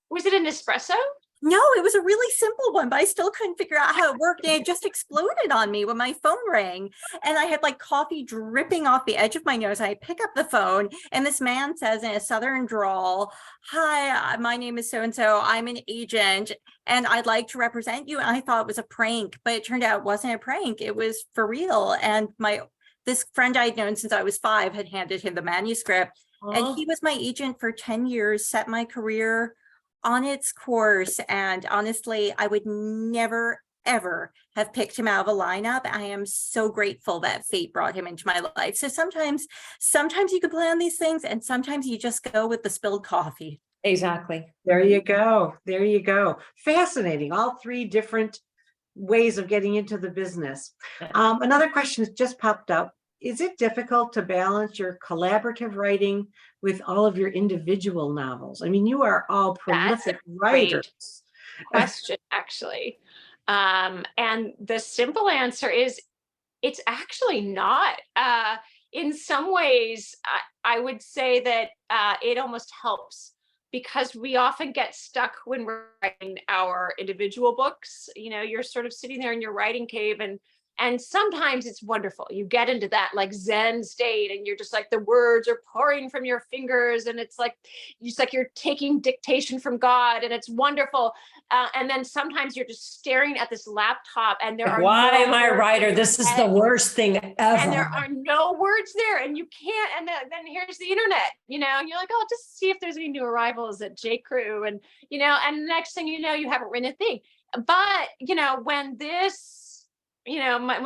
Was it an espresso? No, it was a really simple one, but I still couldn't figure out how it worked. And it just exploded on me when my phone rang. And I had like coffee dripping off the edge of my nose. I pick up the phone and this man says in a Southern drawl, hi, my name is so-and-so. I'm an agent and I'd like to represent you. And I thought it was a prank, but it turned out it wasn't a prank. It was for real. And this friend I'd known since I was 5 had handed him the manuscript. And he was my agent for 10 years, set my career on its course. And honestly, I would never, ever have picked him out of a lineup. I am so grateful that fate brought him into my life. So sometimes you can plan these things and sometimes you just go with the spilled coffee. Exactly. There you go. There you go. Fascinating. All 3 different ways of getting into the business. Another question has just popped up. Is it difficult to balance your collaborative writing with all of your individual novels? I mean, you are all prolific writers. Question, actually. And the simple answer is it's actually not. In some ways, I would say that it almost helps because we often get stuck when we're writing our individual books. You know, you're sort of sitting there in your writing cave and sometimes it's wonderful. You get into that like Zen state and you're just like the words are pouring from your fingers and it's like you're taking dictation from God and it's wonderful. And then sometimes you're just staring at this laptop and there are Why no am I a words writer? in This your is the head. worst thing ever. And there are no words there and you can't. And then here's the internet, you know, and you're like, oh, just see if there's any new arrivals at J. Crew. And, you know, and the next thing you know, you haven't written a thing. But, you know, when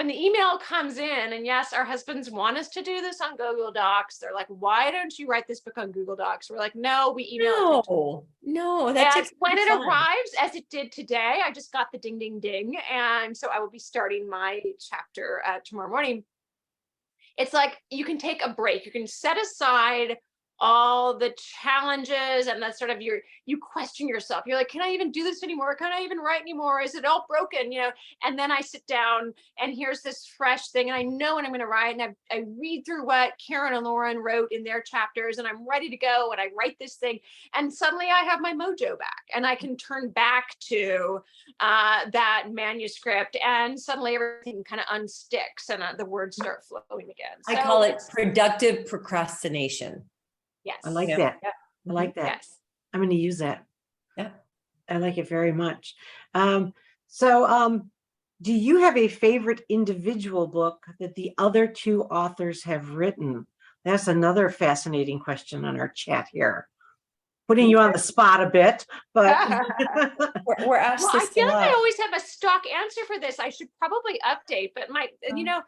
the email comes in and yes, our husbands want us to do this on Google Docs. They're like, why don't you write this book on Google Docs? We're like, no, we email it to No, that and takes when it time. arrives, as it did today, I just got the ding, ding, ding. And so I will be starting my chapter tomorrow morning. It's like you can take a break. You can set aside all the challenges and that sort of you question yourself. You're like, can I even do this anymore? Can I even write anymore? Is it all broken? You know, and then I sit down and here's this fresh thing. And I know what I'm going to write. And I read through what Karen and Lauren wrote in their chapters and I'm ready to go. And I write this thing and suddenly I have my mojo back and I can turn back to that manuscript and suddenly everything kind of unsticks and the words start flowing again. I call it productive procrastination. Yes. I like Yeah. that. I like that. Yes. I'm going to use that. Yeah. I like it very much. Do you have a favorite individual book that the other 2 authors have written? That's another fascinating question on our chat here. Putting you on the spot a bit, but We're asked Well, I this a feel like I lot. always have a stock answer for this. I should probably update, but you know,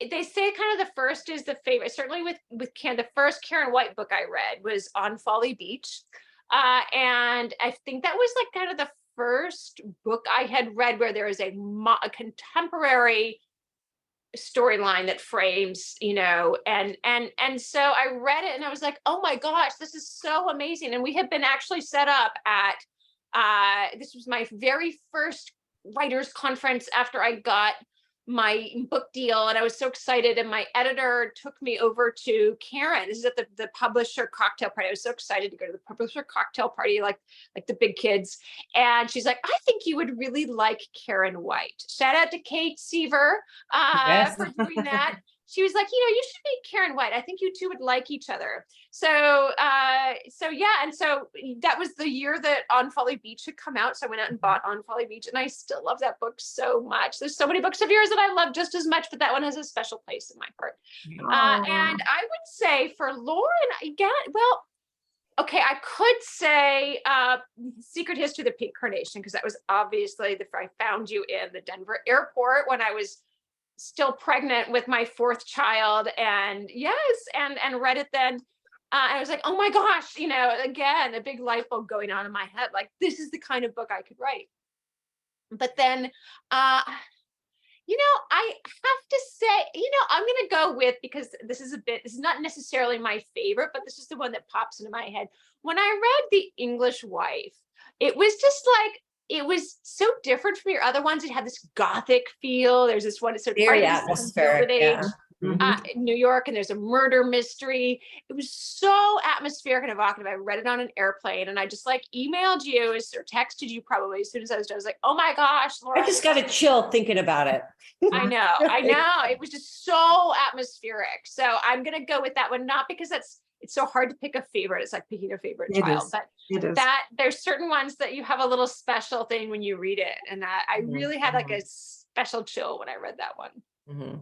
they say kind of the first is the favorite. Certainly with Karen, the first Karen White book I read was On Folly Beach. And I think that was like kind of the first book I had read where there is a contemporary storyline that frames, you know, and so I read it and I was like, oh my gosh, this is so amazing. And we had been actually set up at, this was my very first writers conference after I got my book deal, and I was so excited. And my editor took me over to Karen. This is at the publisher cocktail party. I was so excited to go to the publisher cocktail party, like the big kids. And she's like, I think you would really like Karen White. Shout out to Kate Seaver Yes. for doing that. She was like, you should meet Karen White. I think you two would like each other. So yeah. And so that was the year that On Folly Beach had come out. So I went out and bought On Folly Beach, and I still love that book so much. There's so many books of yours that I love just as much, but that one has a special place in my heart. And I would say for Lauren, again, well, okay, I could say Secret History of the Pink Carnation, because that was obviously I found you in the Denver airport when I was still pregnant with my 4th child, and read it then. I was like, oh my gosh, again, a big light bulb going on in my head. Like, this is the kind of book I could write. But then, I have to say, I'm going to go with, because this is not necessarily my favorite, but this is the one that pops into my head. When I read The English Wife, it was just like, it was so different from your other ones. It had this Gothic feel. There's this one, it's sort of Very atmospheric. Yeah. New York, and there's a murder mystery. It was so atmospheric and evocative. I read it on an airplane, and I just emailed you or texted you probably as soon as I was done. I was like, oh my gosh, Laura. I just got a chill thinking about it. I know. It was just so atmospheric. So I'm going to go with that one, not because it's so hard to pick a favorite. It's like picking a favorite child, but there's certain ones that you have a little special thing when you read it. And I really had a special chill when I read that one. Mm-hmm.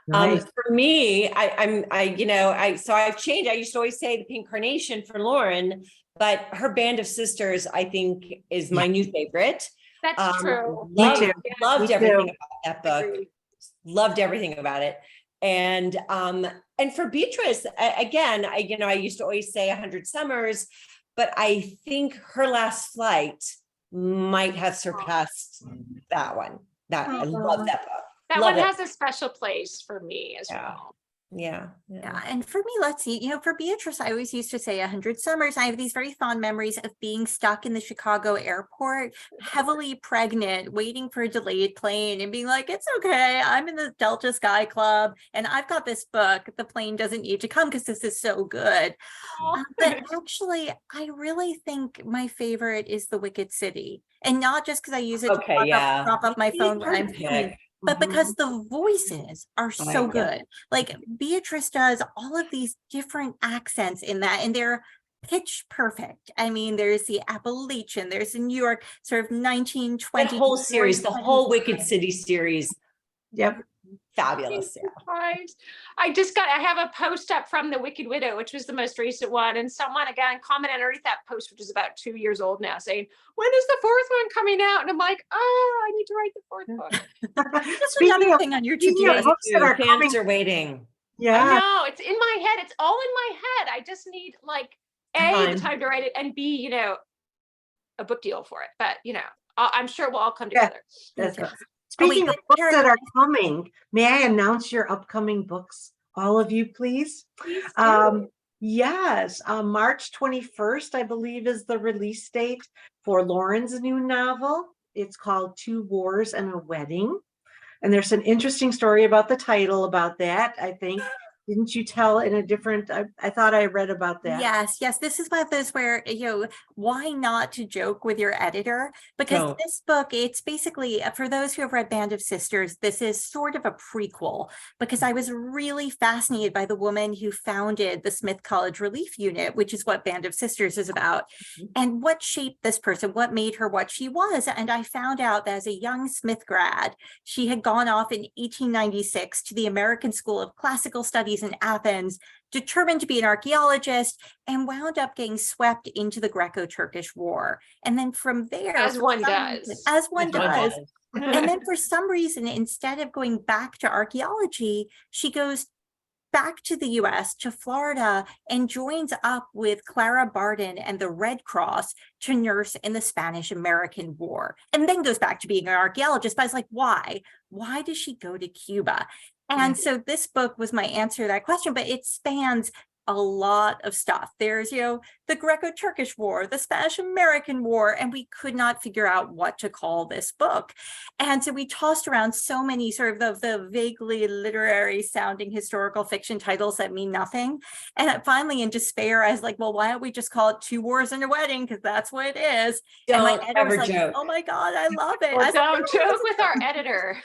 Nice. For me, I've changed. I used to always say The Pink Carnation for Lauren, but her Band of Sisters, I think, is my new favorite. That's true. Loved everything about that book. Loved everything about it. And for Beatrice, again, I used to always say 100 Summers, but I think Her Last Flight might have surpassed that one. I love that book. That one has a special place for me as well. Yeah. And for me, let's see, for Beatrice, I always used to say 100 Summers. I have these very fond memories of being stuck in the Chicago airport, heavily pregnant, waiting for a delayed plane and being like, it's okay. I'm in the Delta Sky Club and I've got this book. The plane doesn't need to come because this is so good. But actually, I really think my favorite is The Wicked City. And not just because I use it to prop up my phone when I'm playing, but because the voices are so good. Like Beatrice does all of these different accents in that, and they're pitch perfect. I mean, there's the Appalachian, there's the New York sort of 1920. That whole series, the whole Wicked City series. Yep. Fabulous. I have a post up from The Wicked Widow, which was the most recent one. And someone again commented underneath that post, which is about 2 years old now, saying, when is the 4th one coming out? And I'm like, I need to write the 4th book. That's another thing on your to-do list. Fans are waiting. Yeah. I know, it's in my head. It's all in my head. I just need A, the time to write it, and B, a book deal for it. But, I'm sure it will all come together. That's good. Speaking of books that are coming, may I announce your upcoming books, all of you, please? Please do. Yes, March 21st, I believe, is the release date for Lauren's new novel. It's called 2 Wars and a Wedding. And there's an interesting story about the title about that, I think. Didn't you tell in a different, I thought I read about that. Yes. This is one of those where, why not to joke with your editor? Because this book, it's basically, for those who have read Band of Sisters, this is sort of a prequel, because I was really fascinated by the woman who founded the Smith College Relief Unit, which is what Band of Sisters is about, and what shaped this person, what made her what she was. And I found out that as a young Smith grad, she had gone off in 1896 to the American School of Classical Studies in Athens, determined to be an archaeologist, and wound up getting swept into the Greco-Turkish War. And then from there, as one does. And then for some reason, instead of going back to archaeology, she goes back to the US, to Florida, and joins up with Clara Barton and the Red Cross to nurse in the Spanish-American War, and then goes back to being an archaeologist. But I was like, why? Why does she go to Cuba? And so this book was my answer to that question, but it spans a lot of stuff. There's, the Greco-Turkish War, the Spanish-American War, and we could not figure out what to call this book. And so we tossed around so many sort of the vaguely literary sounding historical fiction titles that mean nothing. And finally, in despair, I was like, well, why don't we just call it Two Wars and a Wedding? Because that's what it is. And my Don't editor was ever like, joke. oh my God, I love it. Well, I was like, don't joke with our editor.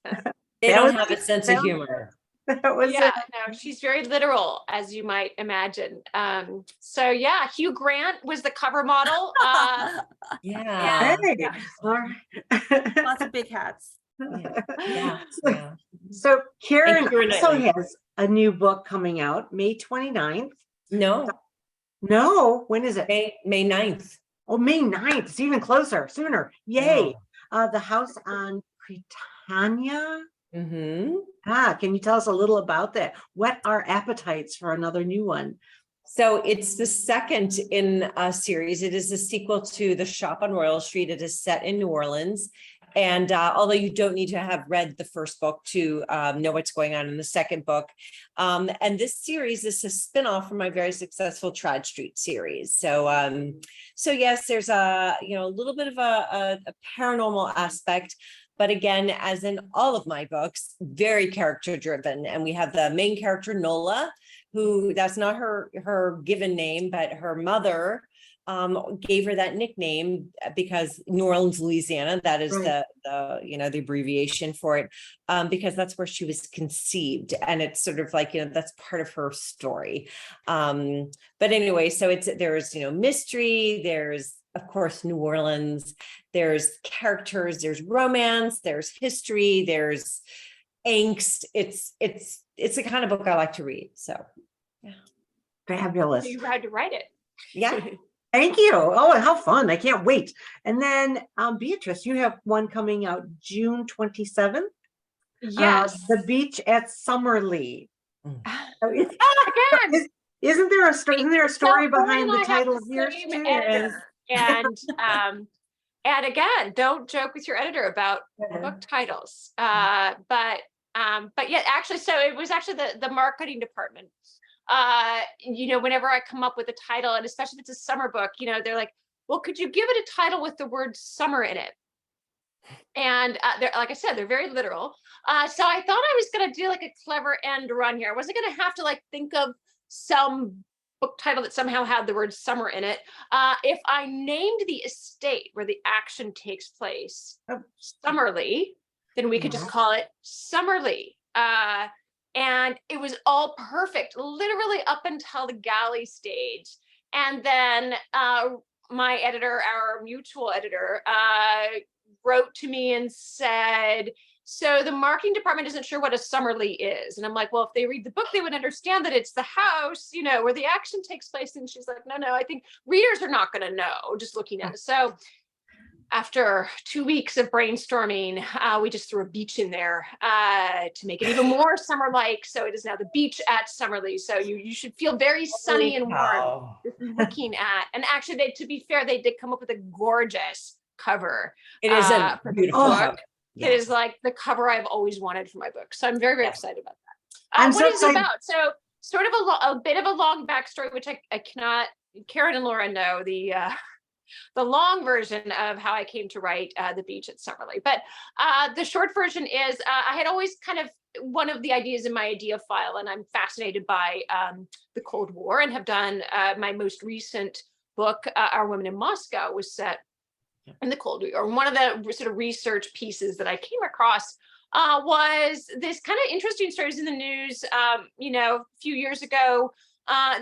They That don't was- have a sense of humor. That was Yeah, it. no, she's very literal, as you might imagine. So yeah, Hugh Grant was the cover model. Yeah. Hey, Yeah. all right. lots of big hats. Yeah. Yeah. So Karen Keira also Knightley. has a new book coming out May 29th. No, No, when is it? May 9th. Oh, May 9th. It's even closer, sooner. Yay. The House on Britannia. Mm-hmm. Can you tell us a little about that? What are appetites for another new one? So it's the second in a series. It is a sequel to The Shop on Royal Street. It is set in New Orleans. And although you don't need to have read the first book to know what's going on in the second book. And this series is a spinoff from my very successful Trad Street series. So yes, there's a little bit of a paranormal aspect. But again, as in all of my books, very character driven. And we have the main character, Nola, who that's not her given name, but her mother gave her that nickname because New Orleans, Louisiana, that is Right. the abbreviation for it, because that's where she was conceived. And it's sort of like, that's part of her story. But anyway, so there's mystery, there's of course, New Orleans, there's characters, there's romance, there's history, there's angst. It's the kind of book I like to read. So Fabulous. You had to write it. yeah. Thank you. Oh, how fun. I can't wait. And then Beatrice, you have one coming out June 27th. Yes. The Beach at Summerlee. Mm. So it's- Again, Isn't there a story Corinne behind the and I have title of yours same too? editor. And again, don't joke with your editor about book titles. But yeah, actually, so it was actually the marketing department. Whenever I come up with a title, and especially if it's a summer book, they're like, well, could you give it a title with the word summer in it? And they're, like I said, they're very literal. So I thought I was going to do like a clever end run here. I wasn't going to have to think of some book title that somehow had the word summer in it. If I named the estate where the action takes place Summerlee, then we could just call it Summerlee. And it was all perfect, literally up until the galley stage. And then my editor, our mutual editor, wrote to me and said, so the marketing department isn't sure what a Summerlee is. And I'm like, well, if they read the book, they would understand that it's the house, where the action takes place. And she's like, no, I think readers are not going to know just looking at it. So after 2 weeks of brainstorming, we just threw a beach in there to make it even more summer-like. So it is now the Beach at Summerlee. So you should feel very sunny and warm just looking at. And actually, to be fair, they did come up with a gorgeous cover. It is a for the beautiful book. book. It is like the cover I've always wanted for my book. So I'm very, very excited about that. I'm what so is it excited. about? So sort of a bit of a long backstory, which I cannot, Karen and Laura know the long version of how I came to write The Beach at Summerlee. But the short version is I had always kind of one of the ideas in my idea file, and I'm fascinated by the Cold War and have done my most recent book, Our Women in Moscow, was set in the Cold War. One of the sort of research pieces that I came across was this kind of interesting stories in the news, a few years ago.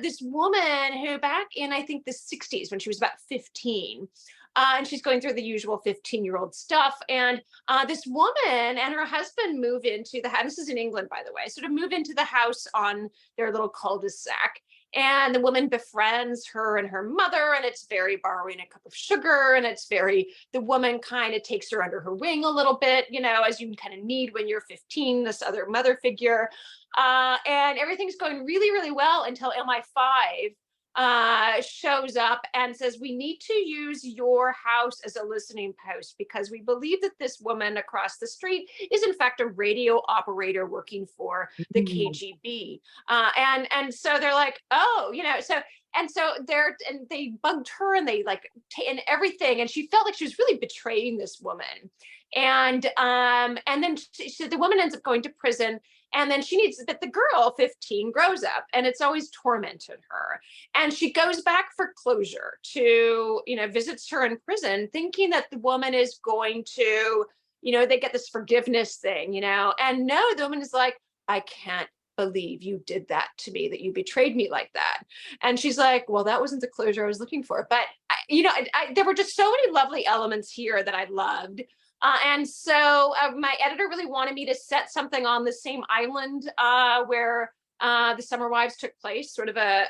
This woman who back in, I think, the 60s, when she was about 15, and she's going through the usual 15-year-old stuff. And this woman and her husband move into the house. This is in England, by the way, sort of move into the house on their little cul-de-sac. And the woman befriends her and her mother, and it's very borrowing a cup of sugar. And it's the woman kind of takes her under her wing a little bit, as you kind of need when you're 15, this other mother figure. And everything's going really, really well until MI5 shows up and says, we need to use your house as a listening post because we believe that this woman across the street is in fact a radio operator working for the KGB. And so they're like, oh, so they bugged her and they and everything. And she felt like she was really betraying this woman. And then the woman ends up going to prison. And then but the girl, 15, grows up and it's always tormented her. And she goes back for closure to, visits her in prison, thinking that the woman is going to, they get this forgiveness thing, and no, the woman is like, I can't believe you did that to me, that you betrayed me like that. And she's like, well, that wasn't the closure I was looking for. But, there were just so many lovely elements here that I loved. And so my editor really wanted me to set something on the same island where the Summer Wives took place, sort of a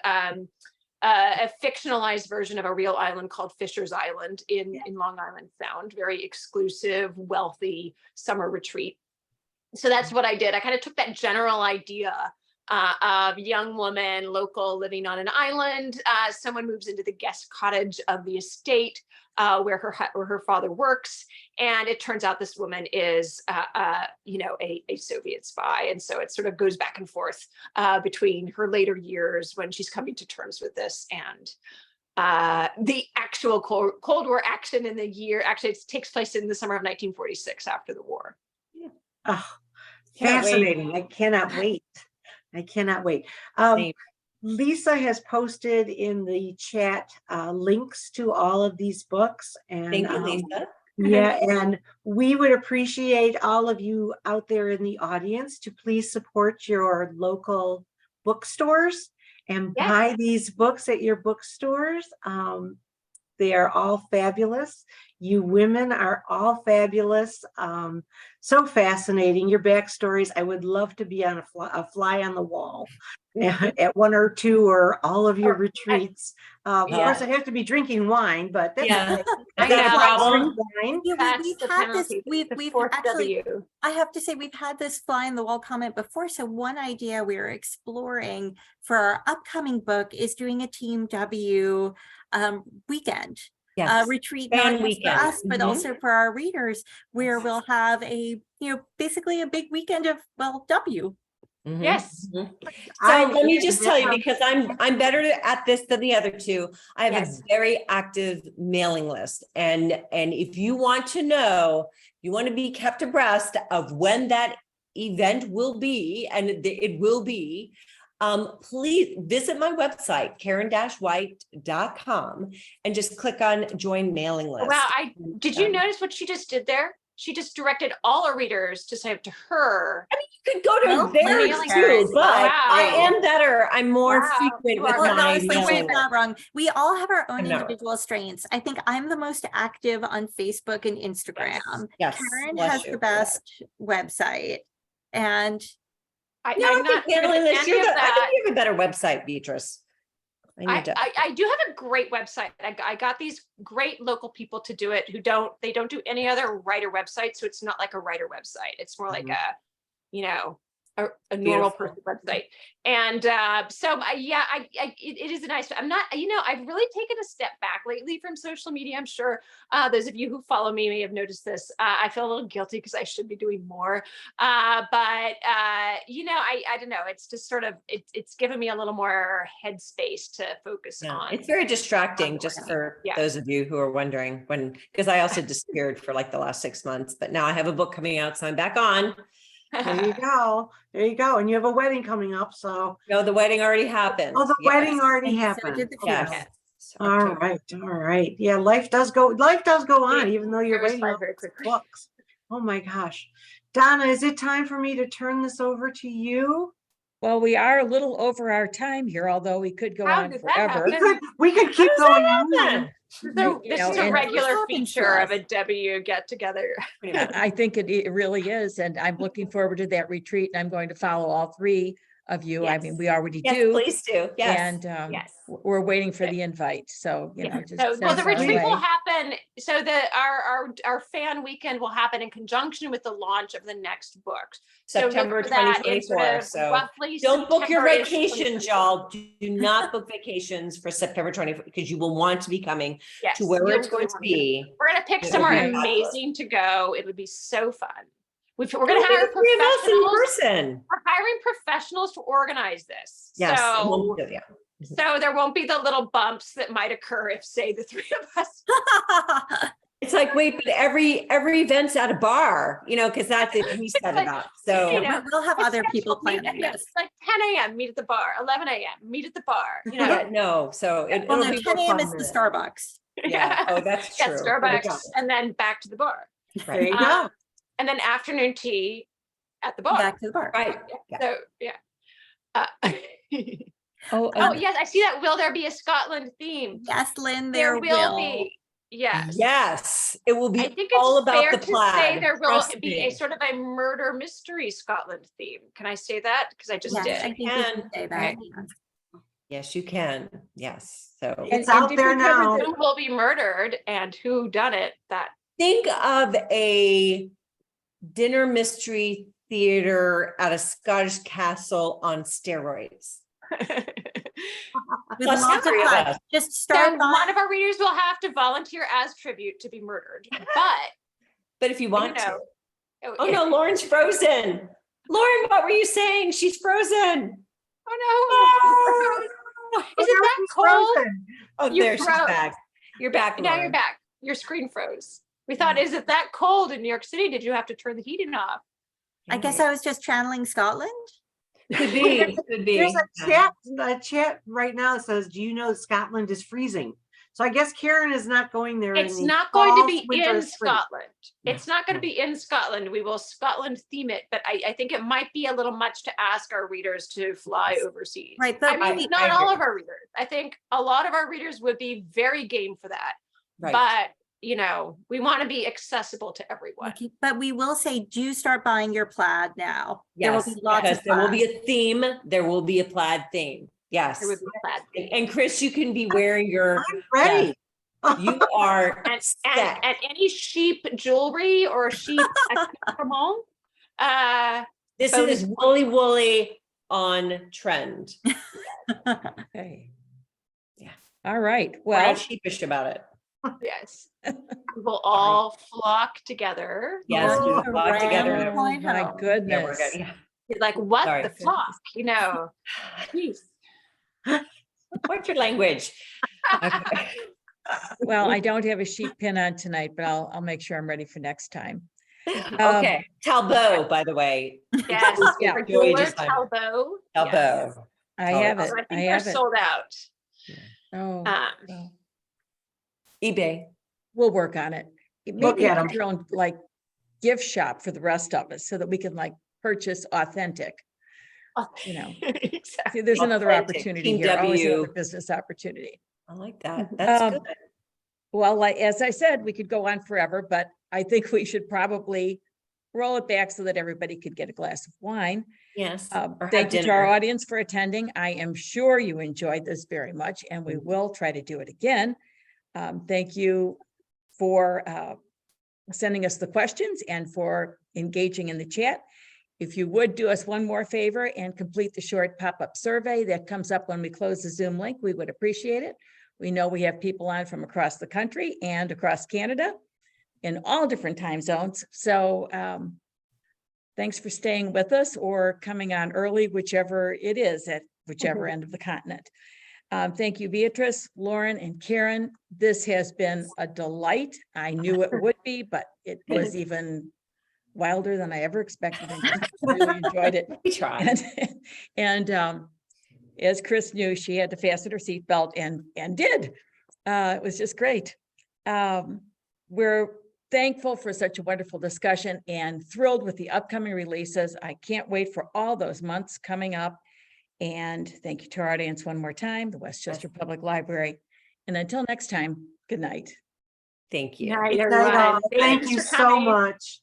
fictionalized version of a real island called Fisher's Island in Long Island Sound, very exclusive, wealthy summer retreat. So that's what I did. I kind of took that general idea of young woman, local, living on an island. Someone moves into the guest cottage of the estate where her father works, and it turns out this woman is, a Soviet spy, and so it sort of goes back and forth between her later years when she's coming to terms with this and the actual Cold War action in the year. Actually, it takes place in the summer of 1946 after the war. Oh, fascinating! I cannot wait. Lisa has posted in the chat links to all of these books. And Thank you, Lisa. Yeah, and we would appreciate all of you out there in the audience to please support your local bookstores and buy these books at your bookstores. They are all fabulous. You women are all fabulous. So fascinating. Your backstories. I would love to be on a fly on the wall at one or two or all of your retreats. Of course, I have to be drinking wine, but that's okay. Is that a problem? Wine. Yeah, we've had this. We've actually. I have to say we've had this fly in the wall comment before. So one idea we're exploring for our upcoming book is doing a Team W weekend. Retreat, not just for us, but also for our readers, where we'll have basically a big weekend of W. Yes. So let me just tell you, because I'm better at this than the other two. I have a very active mailing list, and if you want to know, you want to be kept abreast of when that event will be, and it will be. Please visit my website, karen-white.com, and just click on join mailing list. Wow. Did you notice what she just did there? She just directed all our readers to sign up to her. I mean, you could go to theirs too, but I am better. I'm more frequent with my she's not wrong. We all have our own individual strengths. I think I'm the most active on Facebook and Instagram. Yes. Karen has the best website. And I'm not handling this. I think you have a better website, Beatrice. I do have a great website. I got these great local people to do it they don't do any other writer website. So it's not like a writer website. It's more like a normal person website. And it is a nice, I'm not, I've really taken a step back lately from social media. I'm sure those of you who follow me may have noticed this. I feel a little guilty because I should be doing more. But I don't know. It's just sort of, it's given me a little more headspace to focus on. It's very distracting, just for those of you who are wondering because I also disappeared for like the last 6 months, but now I have a book coming out, so I'm back on. There you go. And you have a wedding coming up. So no, the wedding already happened. Oh, the wedding already happened. So did the yes. All right. Yeah, life does go on, even though you're waiting on books. Oh my gosh. Donna, is it time for me to turn this over to you? Well, we are a little over our time here, although we could go on forever. We could keep going on. This is a regular feature of a W get together. I think it really is. And I'm looking forward to that retreat. And I'm going to follow all three of you. I mean, Yes. we already Yes, do. please do. Yes. And Yes. we're waiting for the invite. So, you Yeah. know, just So, send well, the us our retreat will way. happen. So our fan weekend will happen in conjunction with the launch of the next book. So look September for that in sort 2024. of So roughly don't book your September-ish vacations, 2024. y'all. Do not book vacations for September 24th because you will want to be coming Yes, to where you'll it's going to want be. We're gonna pick It will somewhere be amazing to go. It would be so fun. We're It'll gonna be hire the three of us in professionals. person. We're hiring professionals to organize this. Yes. it So, won't be- yeah. so there won't be the little bumps that might occur if, say, the three of us. It's like, wait, but every event's at a bar, you know, because that's if we set it up. So You know, We'll have it's other people scheduled, meet planning at, this. Like 10 a.m. meet at the bar, 11 a.m. meet at the bar. You know, yeah, no. So Well, it'll no, be 10 more a.m. fun is the than it. Starbucks. Yeah. Oh, that's yeah, true. Starbucks, and then back to the bar. There you Um, go. And then afternoon tea at the bar. Back to the bar. Right. Yeah. So yeah. Oh, Oh yes, I see that. Will there be a Scotland theme? Yes, Lynn, There will be. Yes. Yes. It will I be think all it's about fair the to say plaid. there will Trust be me. a sort of a murder mystery Scotland theme. Can I say that? Because I just Yes, did. I think we can. can say that. Right. yes. Yes, you can. Yes. So It's out did there we cover now. the- Who will be murdered and who done it? That think of a dinner mystery theater at a Scottish castle on steroids. With Plus lots of three of fun. us. Just So start by one of our readers will have to volunteer as tribute to be murdered. But But if you want know, to. Oh no, Lauren's frozen. Lauren, what were you saying? She's frozen. Oh no. Is it that cold? Frozen. Oh, You there she's froze. back. You're back. Now you're Lauren. back. Your screen froze. We thought, is it that cold in New York City? Did you have to turn the heating off? I guess I was just channeling Scotland. Could be. Could be. There's a chat right now that says, do you know Scotland is freezing? So I guess Karen is not going there. in It's the not going to fall, be winter, in spring. Scotland. It's not going to be in Scotland. We will Scotland theme it, but I think it might be a little much to ask our readers to fly overseas. Right, but I mean, we- not I all agree. of our readers. I think a lot of our readers would be very game for that. Right. But, you know, we want to be accessible to everyone. Okay, but we will say, do start buying your plaid now. There will Yes, be lots because of there will fun. be a theme. There will be a plaid theme. Yes. There would be that. And Chris, you can be wearing your, I'm ready. you are And set. any sheep jewelry or sheep accoutrement, This bonus is woolly on trend. Okay. Yeah. All right. We're Well, not sheepish about it. yes. We will all flock together. Yes, we will Oh, flock together. Ram. oh Point my home. goodness. Yeah, we're good. Yeah. You're like, what Sorry. the flock? You know, jeez. What's your language? Okay. Well, I don't have a sheep pin on tonight, but I'll make sure I'm ready for next time. Okay, Talbot, by the way. Yes, Yeah. for Joey jeweler just signed. Talbot. Talbot. Yes. I have it. So I I think they're have it. sold out. Oh, Um, well, eBay. we'll work on it. Look Maybe at 'em. have your own like gift shop for the rest of us so that we can like purchase authentic. You know. exactly. See, there's another Authentic, opportunity Team here, always another W. business opportunity. I like that. That's Um, good. Well, like, as I said, we could go on forever, but I think we should probably roll it back so that everybody could get a glass of wine. Yes. or have Thank you to our dinner. audience for attending. I am sure you enjoyed this very much, and we will try to do it again. Thank you for sending us the questions and for engaging in the chat. If you would do us one more favor and complete the short pop-up survey that comes up when we close the Zoom link, we would appreciate it. We know we have people on from across the country and across Canada in all different time zones. So thanks for staying with us or coming on early, whichever it is at whichever end of the continent. Thank you, Beatriz, Lauren, and Karen. This has been a delight. I knew it would be, but it was even wilder than I ever expected. And just really enjoyed it. We try. And as Chris knew, she had to fasten her seatbelt and did. It was just great. We're thankful for such a wonderful discussion and thrilled with the upcoming releases. I can't wait for all those months coming up. And thank you to our audience one more time, the Westchester Public Library. And until next time, good night. Thank you. Night, Night everyone. all. Thank Thanks you for so coming. much.